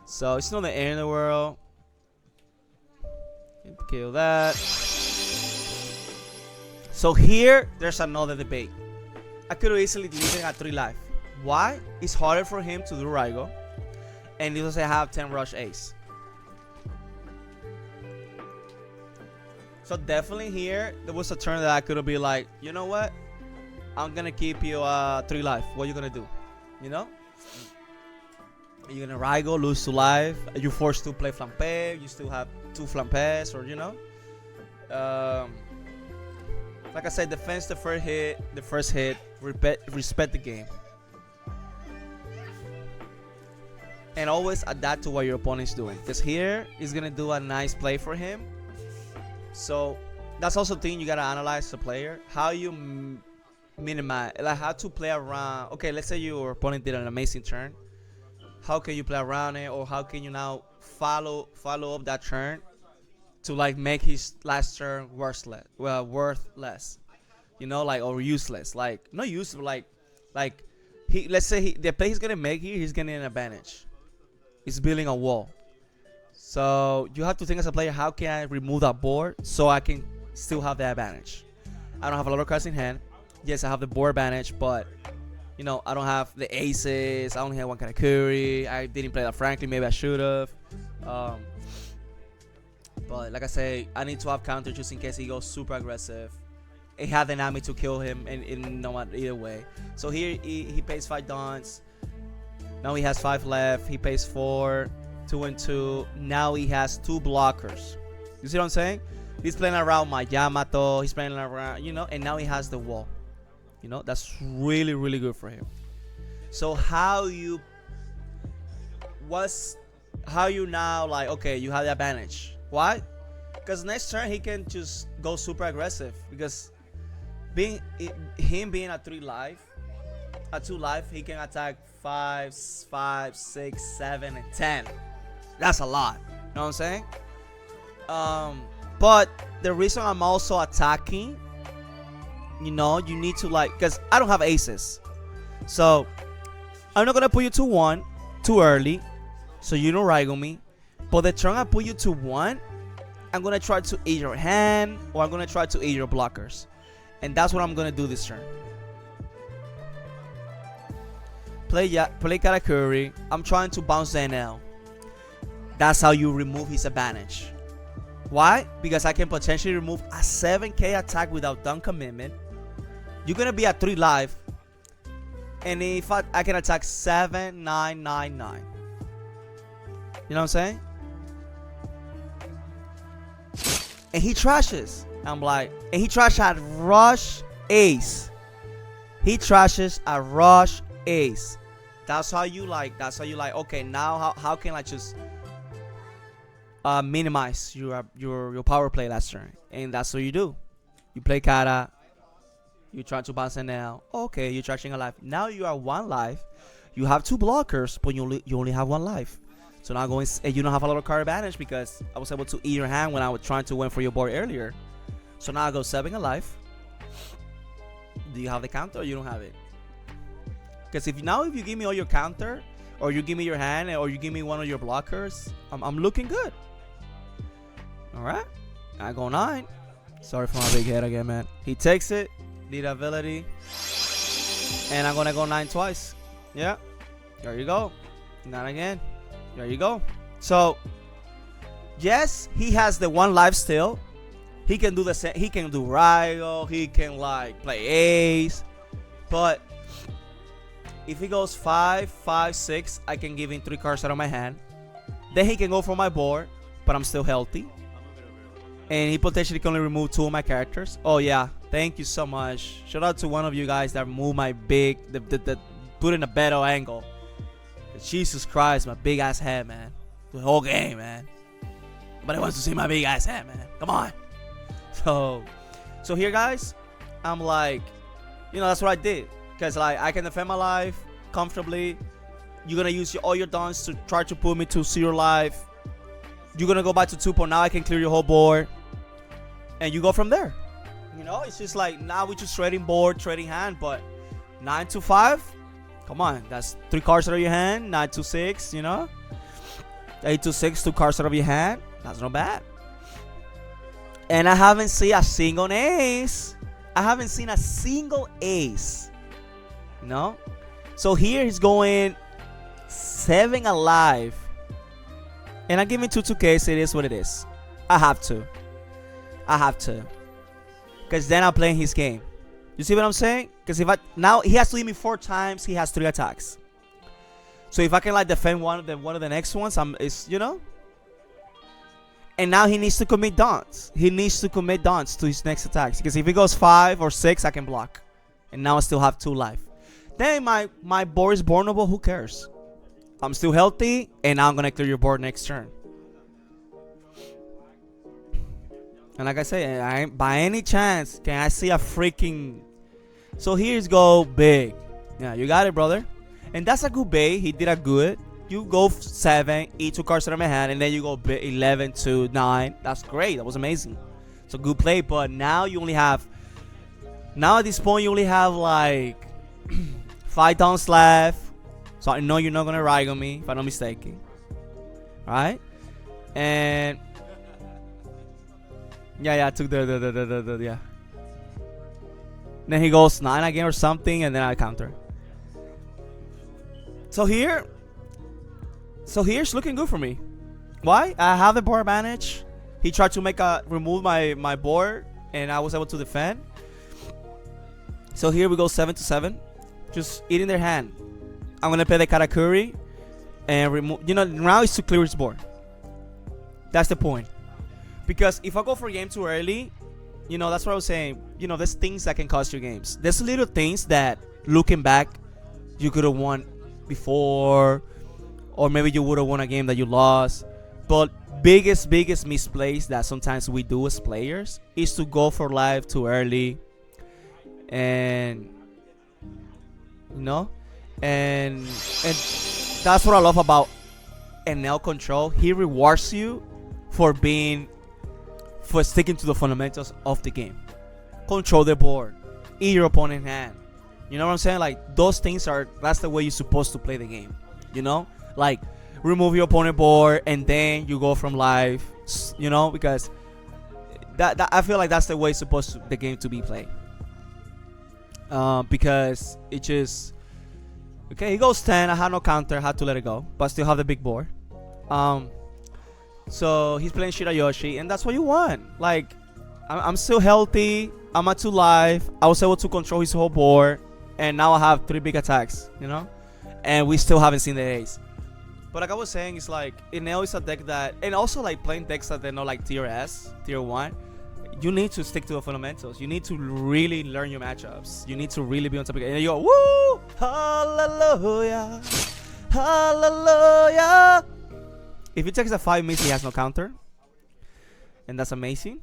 So it's not the end of the world. Kill that. So here, there's another debate. I could have easily leave him at 3 life. Why? It's harder for him to do Raigo, and he doesn't have 10 rush ace. So definitely here, there was a turn that I could have been like, you know what? I'm gonna keep you 3 life. What are you gonna do? You know? You're gonna Raigo, lose 2 life. You're forced to play Flampe. You still have 2 Flampes, or you know. Like I said, defense the first hit, respect the game. And always adapt to what your opponent's doing. Because here, he's gonna do a nice play for him. So that's also a thing you gotta analyze the player. How you minimize, like how to play around. Okay, let's say your opponent did an amazing turn. How can you play around it, or how can you now follow up that turn to like make his last turn worthless? You know, like, or useless. Like not useless, like let's say the play he's gonna make here, he's getting an advantage. He's building a wall. So you have to think as a player, how can I remove that board so I can still have the advantage? I don't have a lot of cards in hand. Yes, I have the board advantage, but you know, I don't have the aces. I only have one Katakuri. I didn't play that Franklin. Maybe I should have. But like I say, I need to have counter just in case he goes super aggressive. It had the Nami to kill him in no matter either way. So here he pays 5 dons. Now he has 5 left. He pays 4, 2 and 2. Now he has 2 blockers. You see what I'm saying? He's playing around my Yamato. He's playing around, you know, and now he has the wall. You know, that's really, really good for him. So how you now like, okay, you have the advantage. Why? Because next turn he can just go super aggressive. Because him being at 3 life, at 2 life, he can attack 5, 6, 7, and 10. That's a lot. You know what I'm saying? But the reason I'm also attacking, you know, you need to like, because I don't have aces. So I'm not gonna put you to 1 too early, so you don't rival me. But the turn I put you to 1, I'm gonna try to eat your hand, or I'm gonna try to eat your blockers. And that's what I'm gonna do this turn. Play Katakuri. I'm trying to bounce the Enel. That's how you remove his advantage. Why? Because I can potentially remove a 7k attack without done commitment. You're gonna be at 3 life, and if I can attack 7, 9, 9, 9. You know what I'm saying? And he trashes. I'm like, and he trashes at rush ace. He trashes at rush ace. That's how you like. Okay, now how can I just minimize your power play last turn? And that's what you do. You play Kata. You try to bounce it now. Okay, you're trashing a life. Now you are 1 life. You have 2 blockers, but you only have 1 life. So now you don't have a lot of card advantage because I was able to eat your hand when I was trying to win for your board earlier. So now I go 7 alive. Do you have the counter or you don't have it? Because if you give me all your counter, or you give me your hand, or you give me one of your blockers, I'm looking good. Alright. I go 9. Sorry for my big head again, man. He takes it. Need ability. And I'm gonna go 9 twice. Yeah. There you go. 9 again. There you go. So yes, he has the 1 life still. He can do the same. He can do Ryo. He can like play ace. But if he goes 5, 5, 6, I can give him 3 cards out of my hand. Then he can go for my board, but I'm still healthy. And he potentially can only remove 2 of my characters. Oh yeah, thank you so much. Shout out to one of you guys that moved my put in a better angle. Jesus Christ, my big ass head, man. The whole game, man. Nobody wants to see my big ass head, man. Come on. So here, guys, I'm like, you know, that's what I did. Because like I can defend my life comfortably. You're gonna use all your dons to try to put me to 0 life. You're gonna go back to 2 point. Now I can clear your whole board, and you go from there. You know, it's just like now we're just trading board, trading hand. But 9 to 5, come on, that's 3 cards out of your hand. 9 to 6, you know. 8 to 6, 2 cards out of your hand. That's not bad. And I haven't seen a single ace. I haven't seen a single ace. You know. So here he's going 7 alive. And I give him 2Ks. It is what it is. I have to. Because then I'm playing his game. You see what I'm saying? Because now he has to hit me 4 times. He has 3 attacks. So if I can like defend one of the next ones, it's, you know. And now he needs to commit dons. He needs to commit dons to his next attacks. Because if he goes 5 or 6, I can block. And now I still have 2 life. Then my board is vulnerable. Who cares? I'm still healthy, and now I'm gonna clear your board next turn. And like I say, by any chance can I see a freaking? So here's go big. Yeah, you got it, brother. And that's a good bait. He did a good. You go 7, eat 2 cards out of my hand, and then you go 11 to 9. That's great. That was amazing. It's a good play. But now you only have. Now at this point you only have like 5 downs left. So I know you're not gonna ride on me if I'm not mistaken. Alright? And yeah, I took the yeah. Then he goes 9 again or something, and then I counter. So here's looking good for me. Why? I have the board advantage. He tried to remove my board, and I was able to defend. So here we go 7-7, just eating their hand. I'm gonna play the Katakuri and remove. Now it's to clear his board. That's the point. Because if I go for game too early, that's what I was saying. There's things that can cost you games. There's little things that, looking back, you could have won before, or maybe you would have won a game that you lost. But biggest misplays that sometimes we do as players is to go for live too early, and and that's what I love about Enel control. He rewards you for sticking to the fundamentals of the game. Control the board, eat your opponent's hand. You know what I'm saying? Like, those things that's the way you're supposed to play the game. Like, remove your opponent board and then you go from live. Because that I feel like that's the way the game to be played. Because it just, okay, he goes 10. I had no counter, had to let it go, but I still have the big board. So he's playing Shirayoshi, and that's what you want. Like, I'm still healthy. I'm at 2 life. I was able to control his whole board, and now I have 3 big attacks. And we still haven't seen the ace. But like I was saying, it's like Enel is a deck that, and also like playing decks that they're not like tier S, tier 1. You need to stick to the fundamentals. You need to really learn your matchups. You need to really be on top of it. And you go, woo, hallelujah, hallelujah. If he takes a 5 miss, he has no counter, and that's amazing.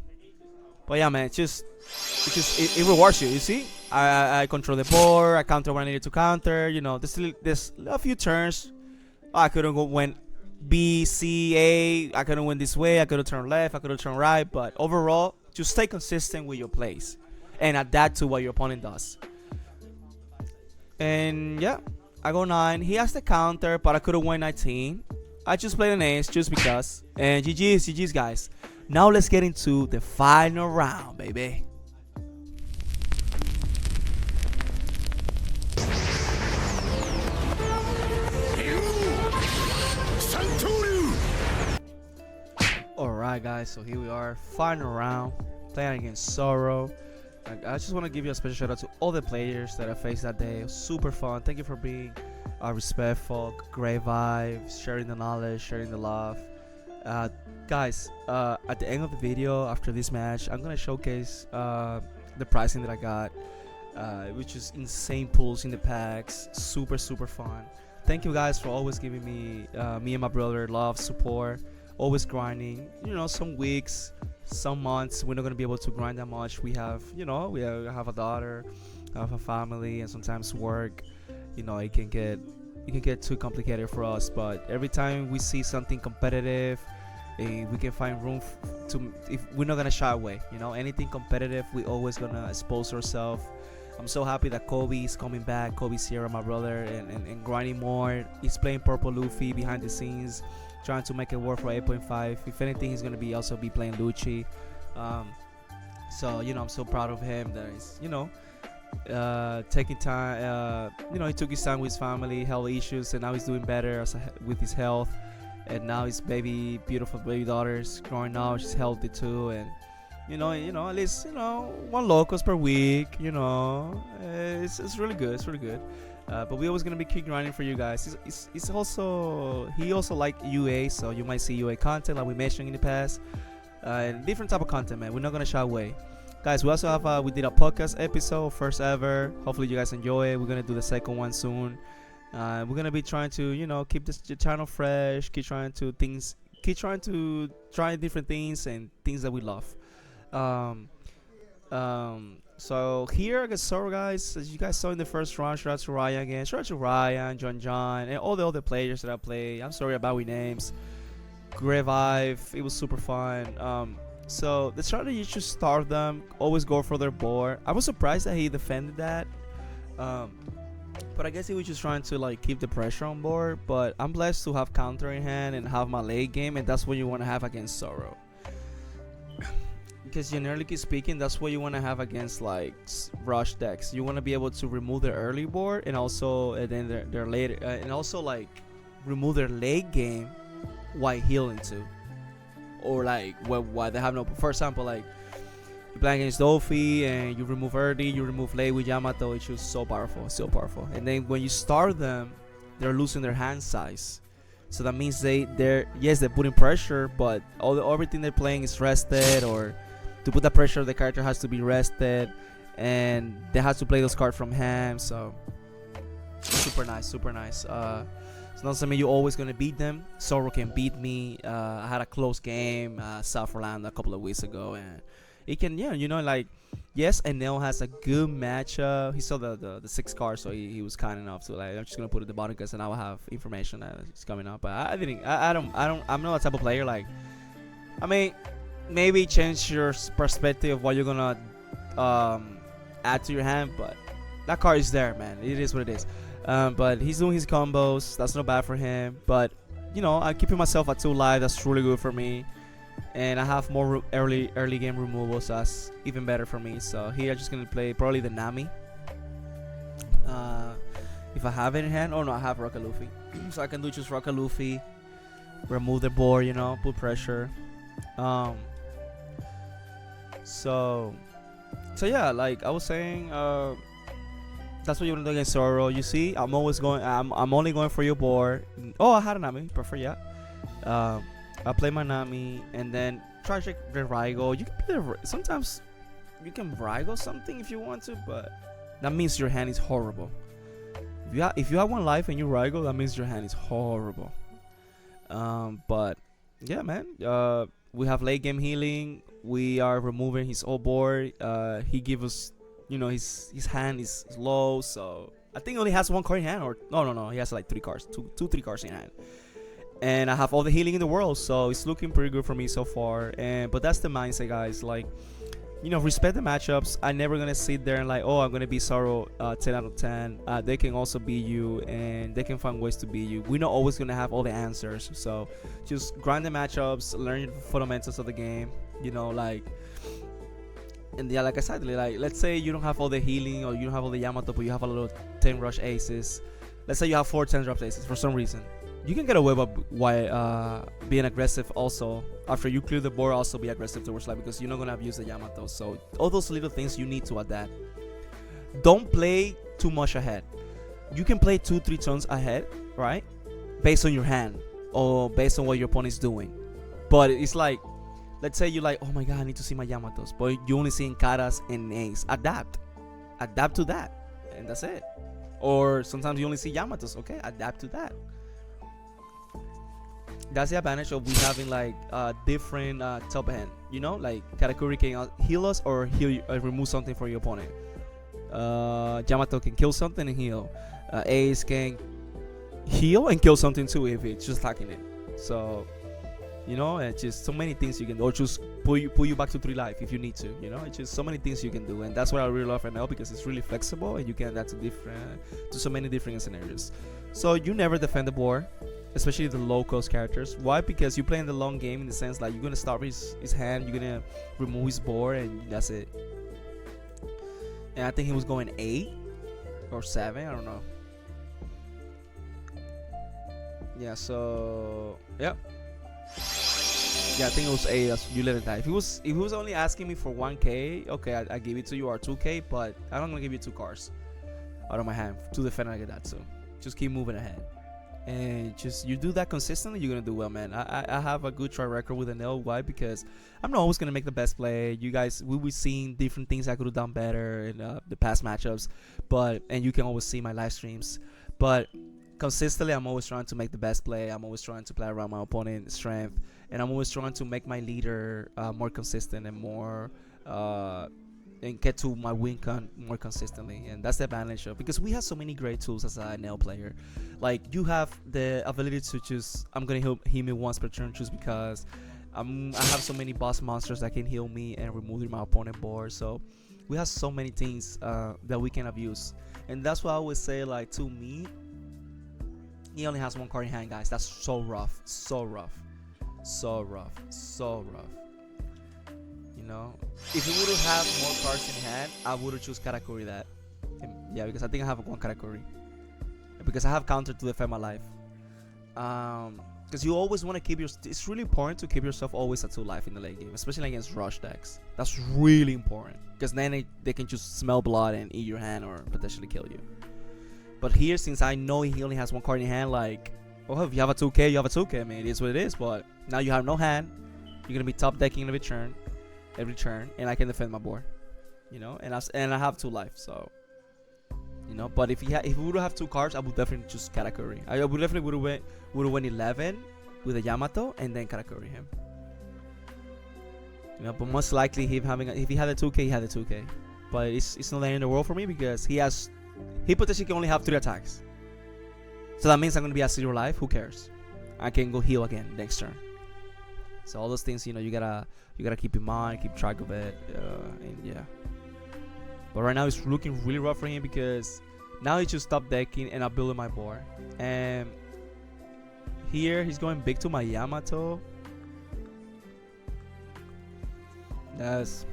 But yeah, man, it rewards you. You see, I control the board. I counter when I needed to counter. There's a few turns. I couldn't go win B, C, A. I couldn't win this way. I could have turned left. I could have turned right. But overall, just stay consistent with your plays and adapt to what your opponent does. And yeah, I go 9. He has the counter, but I could have won 19. I just played an ace just because. And GG's, guys. Now let's get into the final round, baby. Alright, guys, so here we are, final round, playing against Zoro. I just want to give you a special shout out to all the players that I faced that day. It was super fun. Thank you for being respectful, great vibes, sharing the knowledge, sharing the love. Guys, at the end of the video, after this match, I'm gonna showcase the pricing that I got, which is insane pulls in the packs, super fun. Thank you guys for always giving me and my brother love, support, always grinding. Some weeks, some months we're not gonna be able to grind that much. We have a daughter, I have a family, and sometimes work. It can get too complicated for us. But every time we see something competitive, we can find room if we're not gonna shy away. Anything competitive, we always gonna expose ourselves. I'm so happy that Kobe is coming back. Kobe Sierra, my brother, and grinding more. He's playing Purple Luffy behind the scenes, trying to make it work for 8.5. If anything, he's gonna also be playing Lucci. So I'm so proud of him that he's taking time. He took his time with his family, health issues, and now he's doing better with his health. And now his beautiful baby daughter's growing up. She's healthy too, and at least 1 locals per week. It's really good. It's really good. But we always gonna be keep grinding for you guys. He also like UA, so you might see UA content like we mentioned in the past, and different type of content, man. We're not gonna shy away, guys. We also have we did a podcast episode, first ever. Hopefully you guys enjoy it. We're gonna do the second one soon. We're gonna be trying to keep the channel fresh, keep trying to try different things and things that we love. So here against Zoro, guys, as you guys saw in the first round, shout out to Ryan again. Shout out to Ryan, John, and all the other players that I played. I'm sorry about we names. Great vibe. It was super fun. So the strategy is to start them, always go for their board. I was surprised that he defended that. But I guess he was just trying to like keep the pressure on board. But I'm blessed to have counter in hand and have my late game, and that's what you want to have against Zoro. Because generally speaking, that's what you want to have against like rush decks. You want to be able to remove their early board and also then their later and also like remove their late game while healing too, or like while they have no. For example, like you play against Dofi and you remove early, you remove late with Yamato. It's just so powerful, so powerful. And then when you start them, they're losing their hand size. So that means they're putting pressure, but everything they're playing is rested, or to put that pressure, the character has to be rested, and they have to play those cards from hand. So super nice, super nice. It's not something you're always gonna beat them. Zoro can beat me. I had a close game, South Orlando a couple of weeks ago, and it can, yeah, you know, like, yes, Enel has a good matchup. He saw the 6 cards, so he was kind enough to like. I'm just gonna put it at the bottom because then I will have information that is coming up. But I'm not a type of player like. I mean, maybe change your perspective of what you're gonna add to your hand, but that card is there, man. It is what it is. But he's doing his combos. That's not bad for him. But you know, I'm keeping myself at 2 life. That's really good for me. And I have more early game removals. So that's even better for me. So here I'm just gonna play probably the Nami. If I have it in hand. Oh no, I have Rocket Luffy. So I can do just Rocket Luffy. Remove the board, you know, put pressure. So yeah, like I was saying, that's what you want to do against Zoro. You see, I'm only going for your board. Oh, I had a Nami, perfect, yeah. I play my Nami and then try to check the Raigo. You can play sometimes you can Raigo something if you want to, but that means your hand is horrible. If you have 1 life and you Raigo, that means your hand is horrible. But yeah, man. We have late game healing. We are removing his old board. He give us, you know, his hand is low, so I think he only has 1 card in hand, or no, he has like 3 cards, 3 cards in hand. And I have all the healing in the world, so it's looking pretty good for me so far. But that's the mindset, guys. Like, you know, respect the matchups. I'm never gonna sit there and like, oh, I'm gonna be Zoro 10 out of 10. They can also beat you, and they can find ways to beat you. We're not always gonna have all the answers, so just grind the matchups, learn the fundamentals of the game. You know, like, and yeah, like I said, like, let's say you don't have all the healing or you don't have all the Yamato, but you have a little 10 rush aces. Let's say you have 4 10 drop aces for some reason. You can get away with while being aggressive also. After you clear the board, also be aggressive towards life because you're not gonna abuse the Yamato. So all those little things you need to adapt. Don't play too much ahead. You can play 2-3 turns ahead, right? Based on your hand or based on what your opponent's doing. But it's like, let's say you're like, oh my god, I need to see my Yamatos, but you only see Karas and Ace. Adapt to that, and that's it. Or sometimes you only see Yamatos. Okay, adapt to that. That's the advantage of we having like different top hand. You know, like Katakuri can heal us or remove something from your opponent. Yamato can kill something and heal. Ace can heal and kill something too if it's just attacking it. So, you know, it's just so many things you can do, or just pull you back to 3 life if you need to. You know, it's just so many things you can do, and that's what I really love right now because it's really flexible and you can adapt to so many different scenarios. So you never defend the board, especially the low cost characters. Why? Because you play in the long game in the sense like you're gonna start with his hand, you're gonna remove his board, and that's it. And I think he was going 8 or 7, I don't know. Yeah, so yeah. Yeah, I think it was 8. You let it die. If he was only asking me for 1k, okay, I give it to you, or 2k, but I'm not gonna give you 2 cards out of my hand to defend like that. So just keep moving ahead, and just you do that consistently, you're gonna do well, man. I have a good track record with Enel. Why? Because I'm not always gonna make the best play. You guys, we were seeing different things I could have done better in the past matchups, and you can always see my live streams, but consistently I'm always trying to make the best play. I'm always trying to play around my opponent's strength, and I'm always trying to make my leader more consistent and more and get to my win con more consistently. And that's the advantage of, because we have so many great tools as a nail player. Like, you have the ability to choose, I'm gonna heal me once per turn just because I have so many boss monsters that can heal me and remove my opponent board. So We have so many things that we can abuse, and that's why I always say, like, to me, he only has one card in hand, guys. That's so rough, so rough, so rough, so rough. You know, if he would have more cards in hand, I would have choose Katakuri that. Yeah, because I think I have one Katakuri. Because I have counter to defend my life. Because you always want to keep your. It's really important to keep yourself always at 2 life in the late game, especially against rush decks. That's really important because then they can just smell blood and eat your hand or potentially kill you. But here, since I know he only has one card in hand, like, well, if you have a 2K, you have a 2K. I mean, it is what it is. But now you have no hand. You're gonna be top decking every turn, and I can defend my board. You know, and I have 2 life, so. You know, but if we would have 2 cards, I would definitely choose Katakuri. I would definitely would have went 11 with a Yamato and then Katakuri him. You know, but most likely if he had a 2K, he had a 2K. But it's not the end of the world for me because he potentially can only have 3 attacks. So that means I'm gonna be at 0 life. Who cares? I can go heal again next turn. So all those things, you know, you gotta keep in mind, keep track of it, and yeah. But right now it's looking really rough for him because now he just stopped decking and I'm building my board. And here he's going big to my Yamato. That's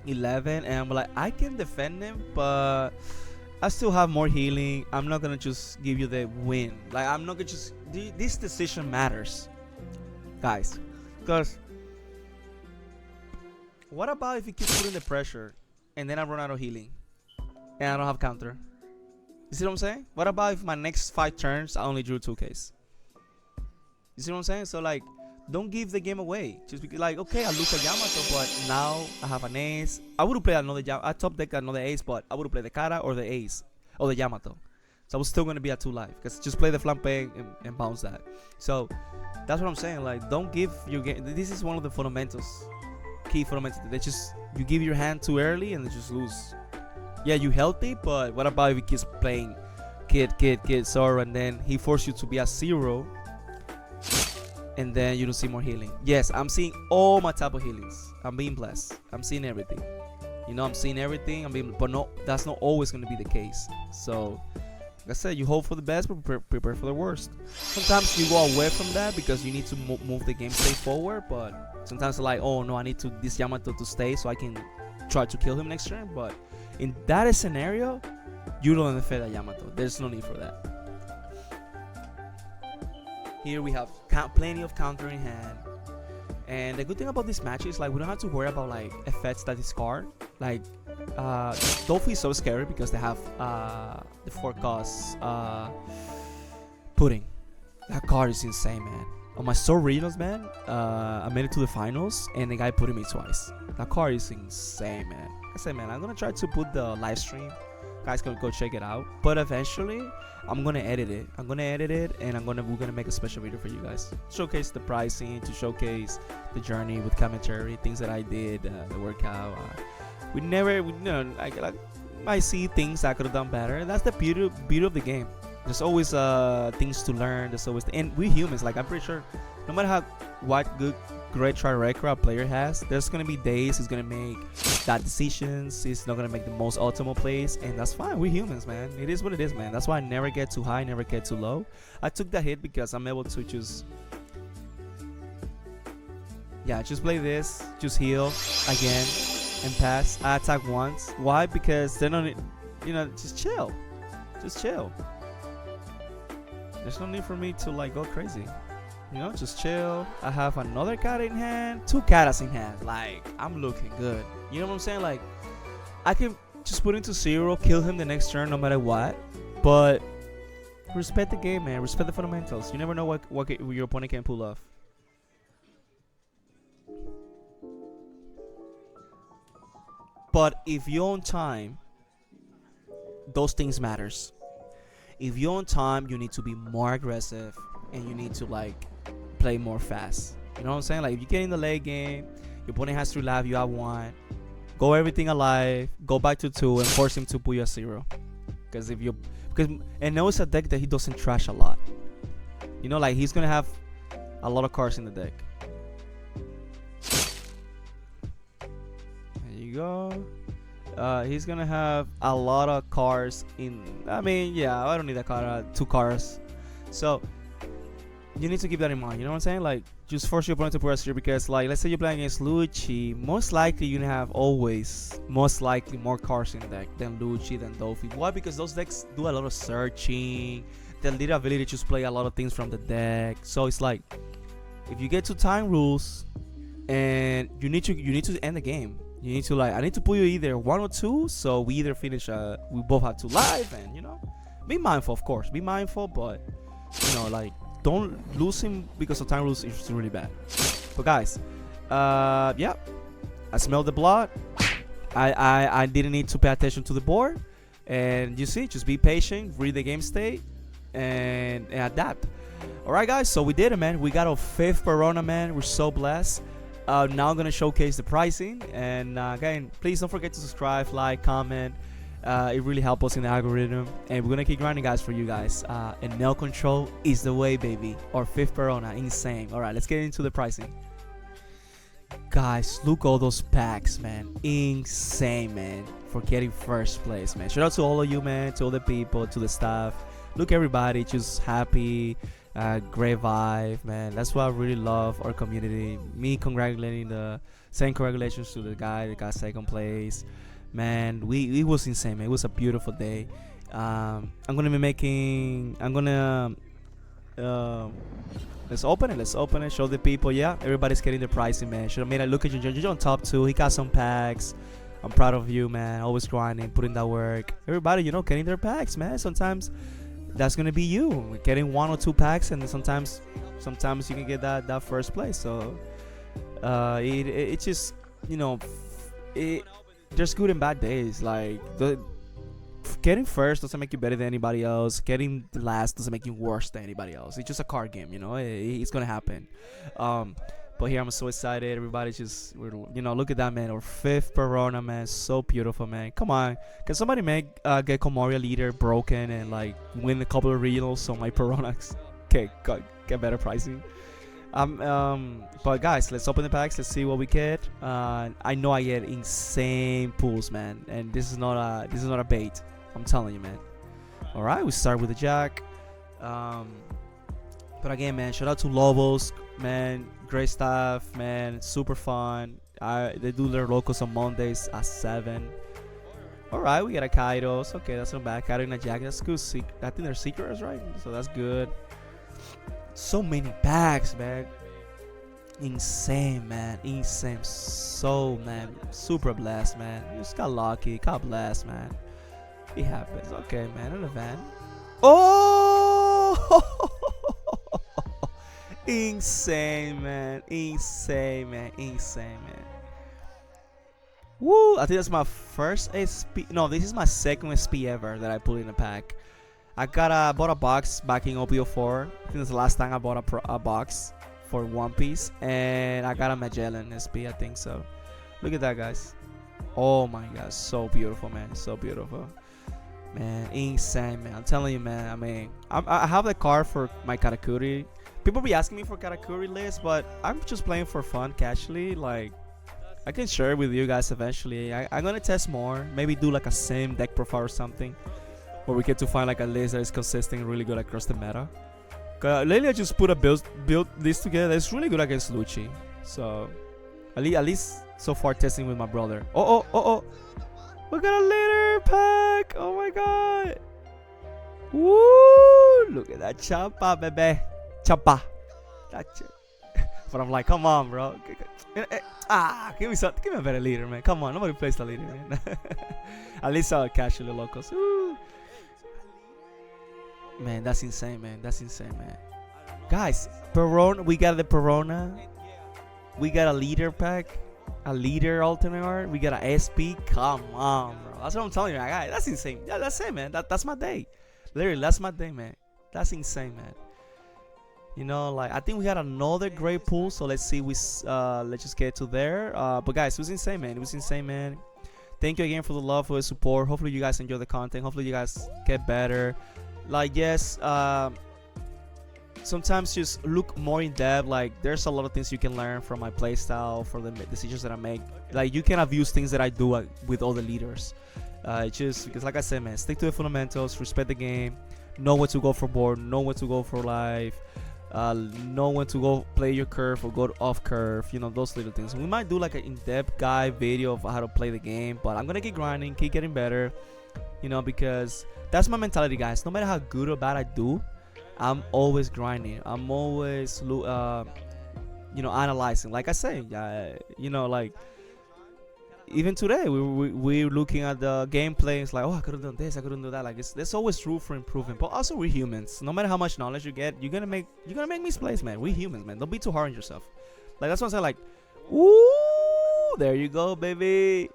11, and I'm like, I can defend him, but I still have more healing. I'm not gonna just give you the win. Like, I'm not gonna just. This decision matters, guys. Because what about if he keeps putting the pressure? And then I run out of healing. And I don't have counter. You see what I'm saying? What about if my next 5 turns I only drew 2Ks? You see what I'm saying? So, like, don't give the game away. Just because, like, okay, I lose a Yamato, but now I have an ace. I would have played another Yamato. I top deck another ace, but I would have played the Kara or the ace. Or the Yamato. So I was still going to be at 2 life. Because just play the flampe and bounce that. So that's what I'm saying. Like, don't give your game. This is one of the fundamentals. Key fundamentals. They just. You give your hand too early and they just lose. Yeah, you healthy, but what about if he keeps playing kid, Zoro, and then he forces you to be at 0, and then you don't see more healing. Yes, I'm seeing all my type of healings. I'm being blessed. I'm seeing everything. You know, I'm seeing everything. But no, that's not always going to be the case. So, like I said, you hope for the best, but prepare for the worst. Sometimes you go away from that because you need to move the game state forward, but. Sometimes like, oh no, I need this Yamato to stay so I can try to kill him next turn. But in that scenario, you don't defend a Yamato. There's no need for that. Here we have plenty of counter in hand. And the good thing about this match is like we don't have to worry about like effects that discard. Like Dofu is so scary because they have the 4-cost pudding. That card is insane, man. On my store regionals, man, I made it to the finals, and the guy put me twice. That card is insane, man. I said, man, I'm gonna try to put the live stream. Guys can go check it out. But eventually, I'm gonna edit it. And we're gonna make a special video for you guys. Showcase the pricing, to showcase the journey with commentary, things that I did, the workout. I see things I could have done better. That's the beauty of the game. There's always things to learn. There's always and we humans, like I'm pretty sure, no matter what great track record a player has, there's gonna be days he's gonna make bad decisions. He's not gonna make the most optimal plays, and that's fine. We're humans, man. It is what it is, man. That's why I never get too high, never get too low. I took that hit because I'm able to just play this, just heal again, and pass. I attack once. Why? Because they're not, just chill. There's no need for me to like go crazy. Just chill. I have another cat in hand, 2 cats in hand. Like, I'm looking good. You know what I'm saying? Like, I can just put into 0, kill him the next turn no matter what. But respect the game, man. Respect the fundamentals. You never know what your opponent can pull off. But if you're on time, those things matters. If you're on time, you need to be more aggressive and you need to like play more fast. You know what I'm saying? Like if you get in the late game, your opponent has 3 life, you have 1. Go everything alive, go back to 2 and force him to put you at 0. Because Enel is a deck that he doesn't trash a lot. Like he's gonna have a lot of cards in the deck. There you go. He's gonna have a lot of cars in. I mean, yeah, I don't need a car, 2 cars. So you need to keep that in mind. You know what I'm saying? Like, just force your opponent to press here because, like, let's say you're playing against Lucci. Most likely you're gonna have always, most likely, more cars in deck than Lucci, than Dofi. Why? Because those decks do a lot of searching. The ability to just play a lot of things from the deck. So it's like, if you get to time rules, and you need to end the game. You need to, like, I need to put you either 1 or 2, so we either finish. We both have to live, and be mindful, of course. Be mindful, but like, don't lose him because of time rules is really bad. But guys, yeah, I smelled the blood. I didn't need to pay attention to the board, and you see, just be patient, read the game state, and adapt. All right, guys, so we did it, man. We got our 5th Perona, man. We're so blessed. Now I'm gonna showcase the pricing, and again, please don't forget to subscribe, like, comment. It really helps us in the algorithm, and we're gonna keep grinding, guys, for you guys. Enel control is the way, baby. Our 5th Perona, insane. All right, let's get into the pricing. Guys, look all those packs, man. Insane, man. For getting first place, man. Shout out to all of you, man. To all the people, to the staff. Look, everybody, just happy. Great vibe, man. That's why I really love our community. Me saying congratulations to the guy that got 2nd place. Man, it was insane, man. It was a beautiful day. I'm gonna be making. Let's open it. Show the people. Yeah, everybody's getting the pricing, man. Should have made a look at you on top 2. He got some packs. I'm proud of you, man. Always grinding, putting that work. Everybody, getting their packs, man. Sometimes that's gonna be you getting 1 or 2 packs, and then sometimes you can get that first place. So it's just there's good and bad days. Like, getting first doesn't make you better than anybody else. Getting last doesn't make you worse than anybody else. It's just a card game, it's gonna happen. But here I'm so excited. Everybody's just, look at that, man. Our 5th Perona, man. So beautiful, man. Come on, can somebody make Gecko Moria leader broken and, like, win a couple of regionals so my Peronas get better pricing? But guys, let's open the packs. Let's see what we get. I know I get insane pulls, man, and this is not a bait. I'm telling you, man. All right, we start with the Jack. But again, man, shout out to Lobos, man. Great staff, man. Super fun. They do their locals on Mondays at 7. All right, we got a Kairos. Okay, that's not bad. Kairos and a Jack. That's good. I think they're secrets, right? So that's good. So many packs, man. Insane, man. Insane. So, man, super blessed, man. You just got lucky. God bless, man. It happens. Okay, man. An event. Oh! Insane, man. Insane, man. Insane, man. Woo! I think that's my first SP. No, this is my 2nd SP ever that I pulled in a pack. I bought a box back in OP-04. I think that's the last time I bought a box for One Piece, and I got a Magellan SP, I think so. Look at that, guys. Oh my god, so beautiful, man. So beautiful, man. Insane, man. I'm telling you, man. I mean, I have the card for my Katakuri. People be asking me for Katakuri list, but I'm just playing for fun, casually. Like, I can share it with you guys eventually. I'm gonna test more. Maybe do like a sim deck profile or something, where we get to find like a list that is consistent and really good across the meta. Lately I just put a build this together. It's really good against Lucci. So at least so far testing with my brother. Oh. We got a leader pack. Oh my god. Woo! Look at that chapa, baby. Chapa. That's it. But I'm like, come on, bro. Give me something. Give me a better leader, man. Come on, nobody plays the leader, man. At least I'll casually locals. Woo. Man, that's insane, man. That's insane, man. Guys, Perona, we got the Perona. We got a leader pack. A leader alternate art. We got a SP. Come on, bro. That's what I'm telling you, guys. That's insane. Yeah, that's it, man. That's my day. Literally, that's my day, man. That's insane, man. Like, I think we had another great pool. So let's see. Let's just get to there. But guys, it was insane, man. It was insane, man. Thank you again for the love, for the support. Hopefully you guys enjoy the content. Hopefully you guys get better. Like, yes, sometimes just look more in depth. Like there's a lot of things you can learn from my playstyle, for the decisions that I make. Like you can abuse things that I do with all the leaders. Just because, like I said, man, stick to the fundamentals, respect the game, know when to go for board, know when to go for life, know when to go play your curve or go off curve. You know, those little things. We might do like an in-depth guide video of how to play the game, but I'm gonna keep grinding, keep getting better. You know, because that's my mentality, guys. No matter how good or bad I do, I'm always grinding. I'm always, analyzing. Like I say, you know, like even today, we're looking at the gameplay. It's like, oh, I could have done this, I couldn't do that. Like, there's always room for improvement. But also, we're humans. No matter how much knowledge you get, you're gonna make misplays, man. We're humans, man. Don't be too hard on yourself. Like that's what I'm saying. Like, ooh, there you go, baby.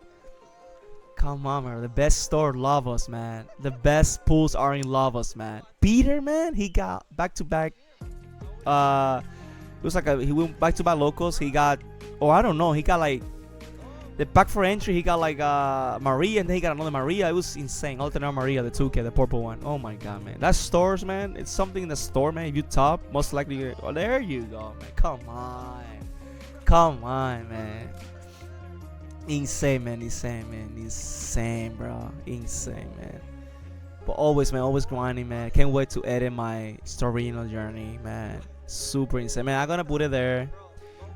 Come on, man. The best store love us, man. The best pools are in love us, man. Peter, man, he got back-to-back. It was like he went back-to-back locals. He got, I don't know. He got like the pack for entry. He got like Maria, and then he got another Maria. It was insane. Alternate Maria, the 2K, the purple one. Oh my god, man. That stores, man. It's something in the store, man. If you top, most likely. Oh, there you go, man. Come on, man. Insane, man. Insane, bro. Insane, man. But always, man, always grinding, man. Can't wait to edit my Storino journey, man. Super insane, man. I'm gonna put it there,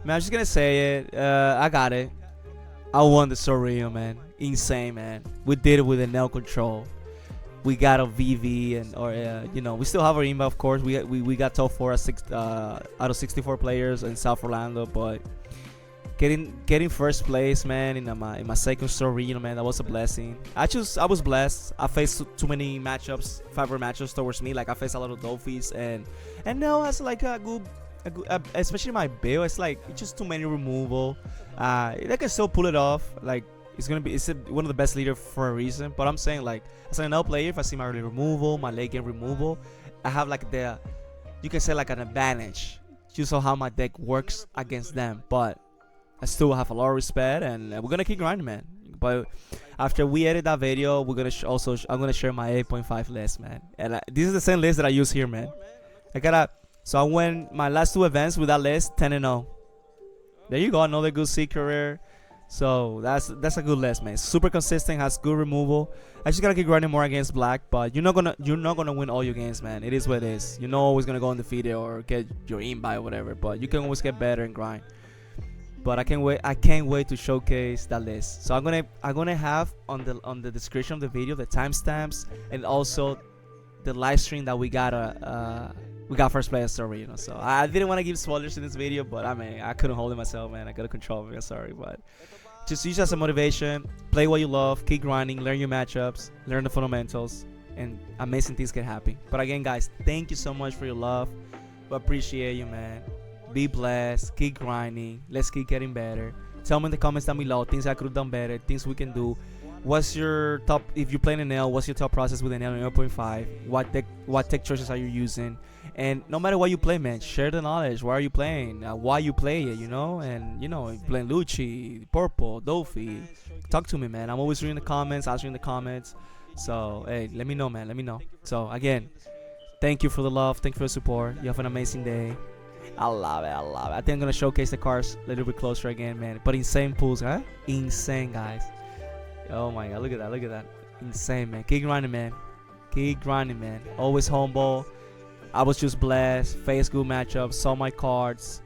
man. I'm just gonna say it. I got it. I won the Storino, man. Insane, man. We did it with Enel control. We got a VV, and we still have our IMBA, of course. We got top 4 out of 64 players in South Orlando, but getting first place, man, in my second story, man, that was a blessing. I was blessed. I faced too many matchups, favorite matchups towards me. Like I faced a lot of Dolphins, and now has like a good, especially my build. It's like it's just too many removal. They can still pull it off. Like it's one of the best leaders for a reason. But I'm saying, like, as an NL player, if I see my early removal, my late game removal, I have like you can say like an advantage just on how my deck works against them. But I still have a lot of respect, and we're gonna keep grinding, man. But after we edit that video, we're gonna I'm gonna share my 8.5 list, man. And this is the same list that I use here, man. So I went my last 2 events with that list, 10-0. There you go, another good C career. So that's a good list, man. Super consistent, has good removal. I just gotta keep grinding more against black, but you're not gonna win all your games, man. It is what it is. You're not always gonna go undefeated or get your in-buy or whatever, but you can always get better and grind. But I can't wait to showcase that list. So I'm gonna have on the description of the video the timestamps, and also the live stream that we got first place story, So I didn't want to give spoilers in this video, but I couldn't hold it myself, man. I gotta control me. Sorry, but just use it as a motivation. Play what you love, keep grinding, learn your matchups, learn the fundamentals, and amazing things can happen. But again, guys, thank you so much for your love. We appreciate you, man. Be blessed, keep grinding, let's keep getting better. Tell me in the comments down below things I could have done better, things we can do. What's your top, if you're playing Enel, what's your top process with Enel in 0.5? What tech choices are you using? And no matter what you play, man, share the knowledge. Why are you playing? Why you play it, And, playing Lucci, Purple, Dofi. Talk to me, man. I'm always reading the comments, answering the comments. So, hey, let me know, man. Let me know. So, again, thank you for the love. Thank you for the support. You have an amazing day. I love it. I think I'm gonna showcase the cards a little bit closer again, man. But insane pools, huh? Insane, guys. Oh my god, look at that. Insane, man. Keep grinding, man. Always humble. I was just blessed. Faced good matchups. Saw my cards.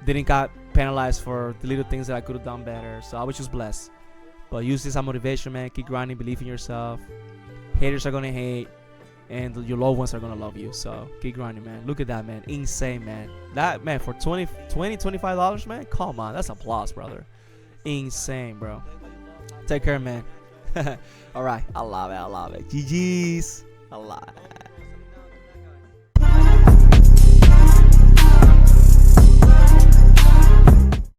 Didn't got penalized for the little things that I could have done better. So I was just blessed. But use this as motivation, man. Keep grinding. Believe in yourself. Haters are gonna hate, and your loved ones are gonna love you. So keep grinding, man. Look at that, man. Insane, man. That, man, for $25, man. Come on, that's applause, brother. Insane, bro. Take care, man. All right, I love it. GG's. I love it.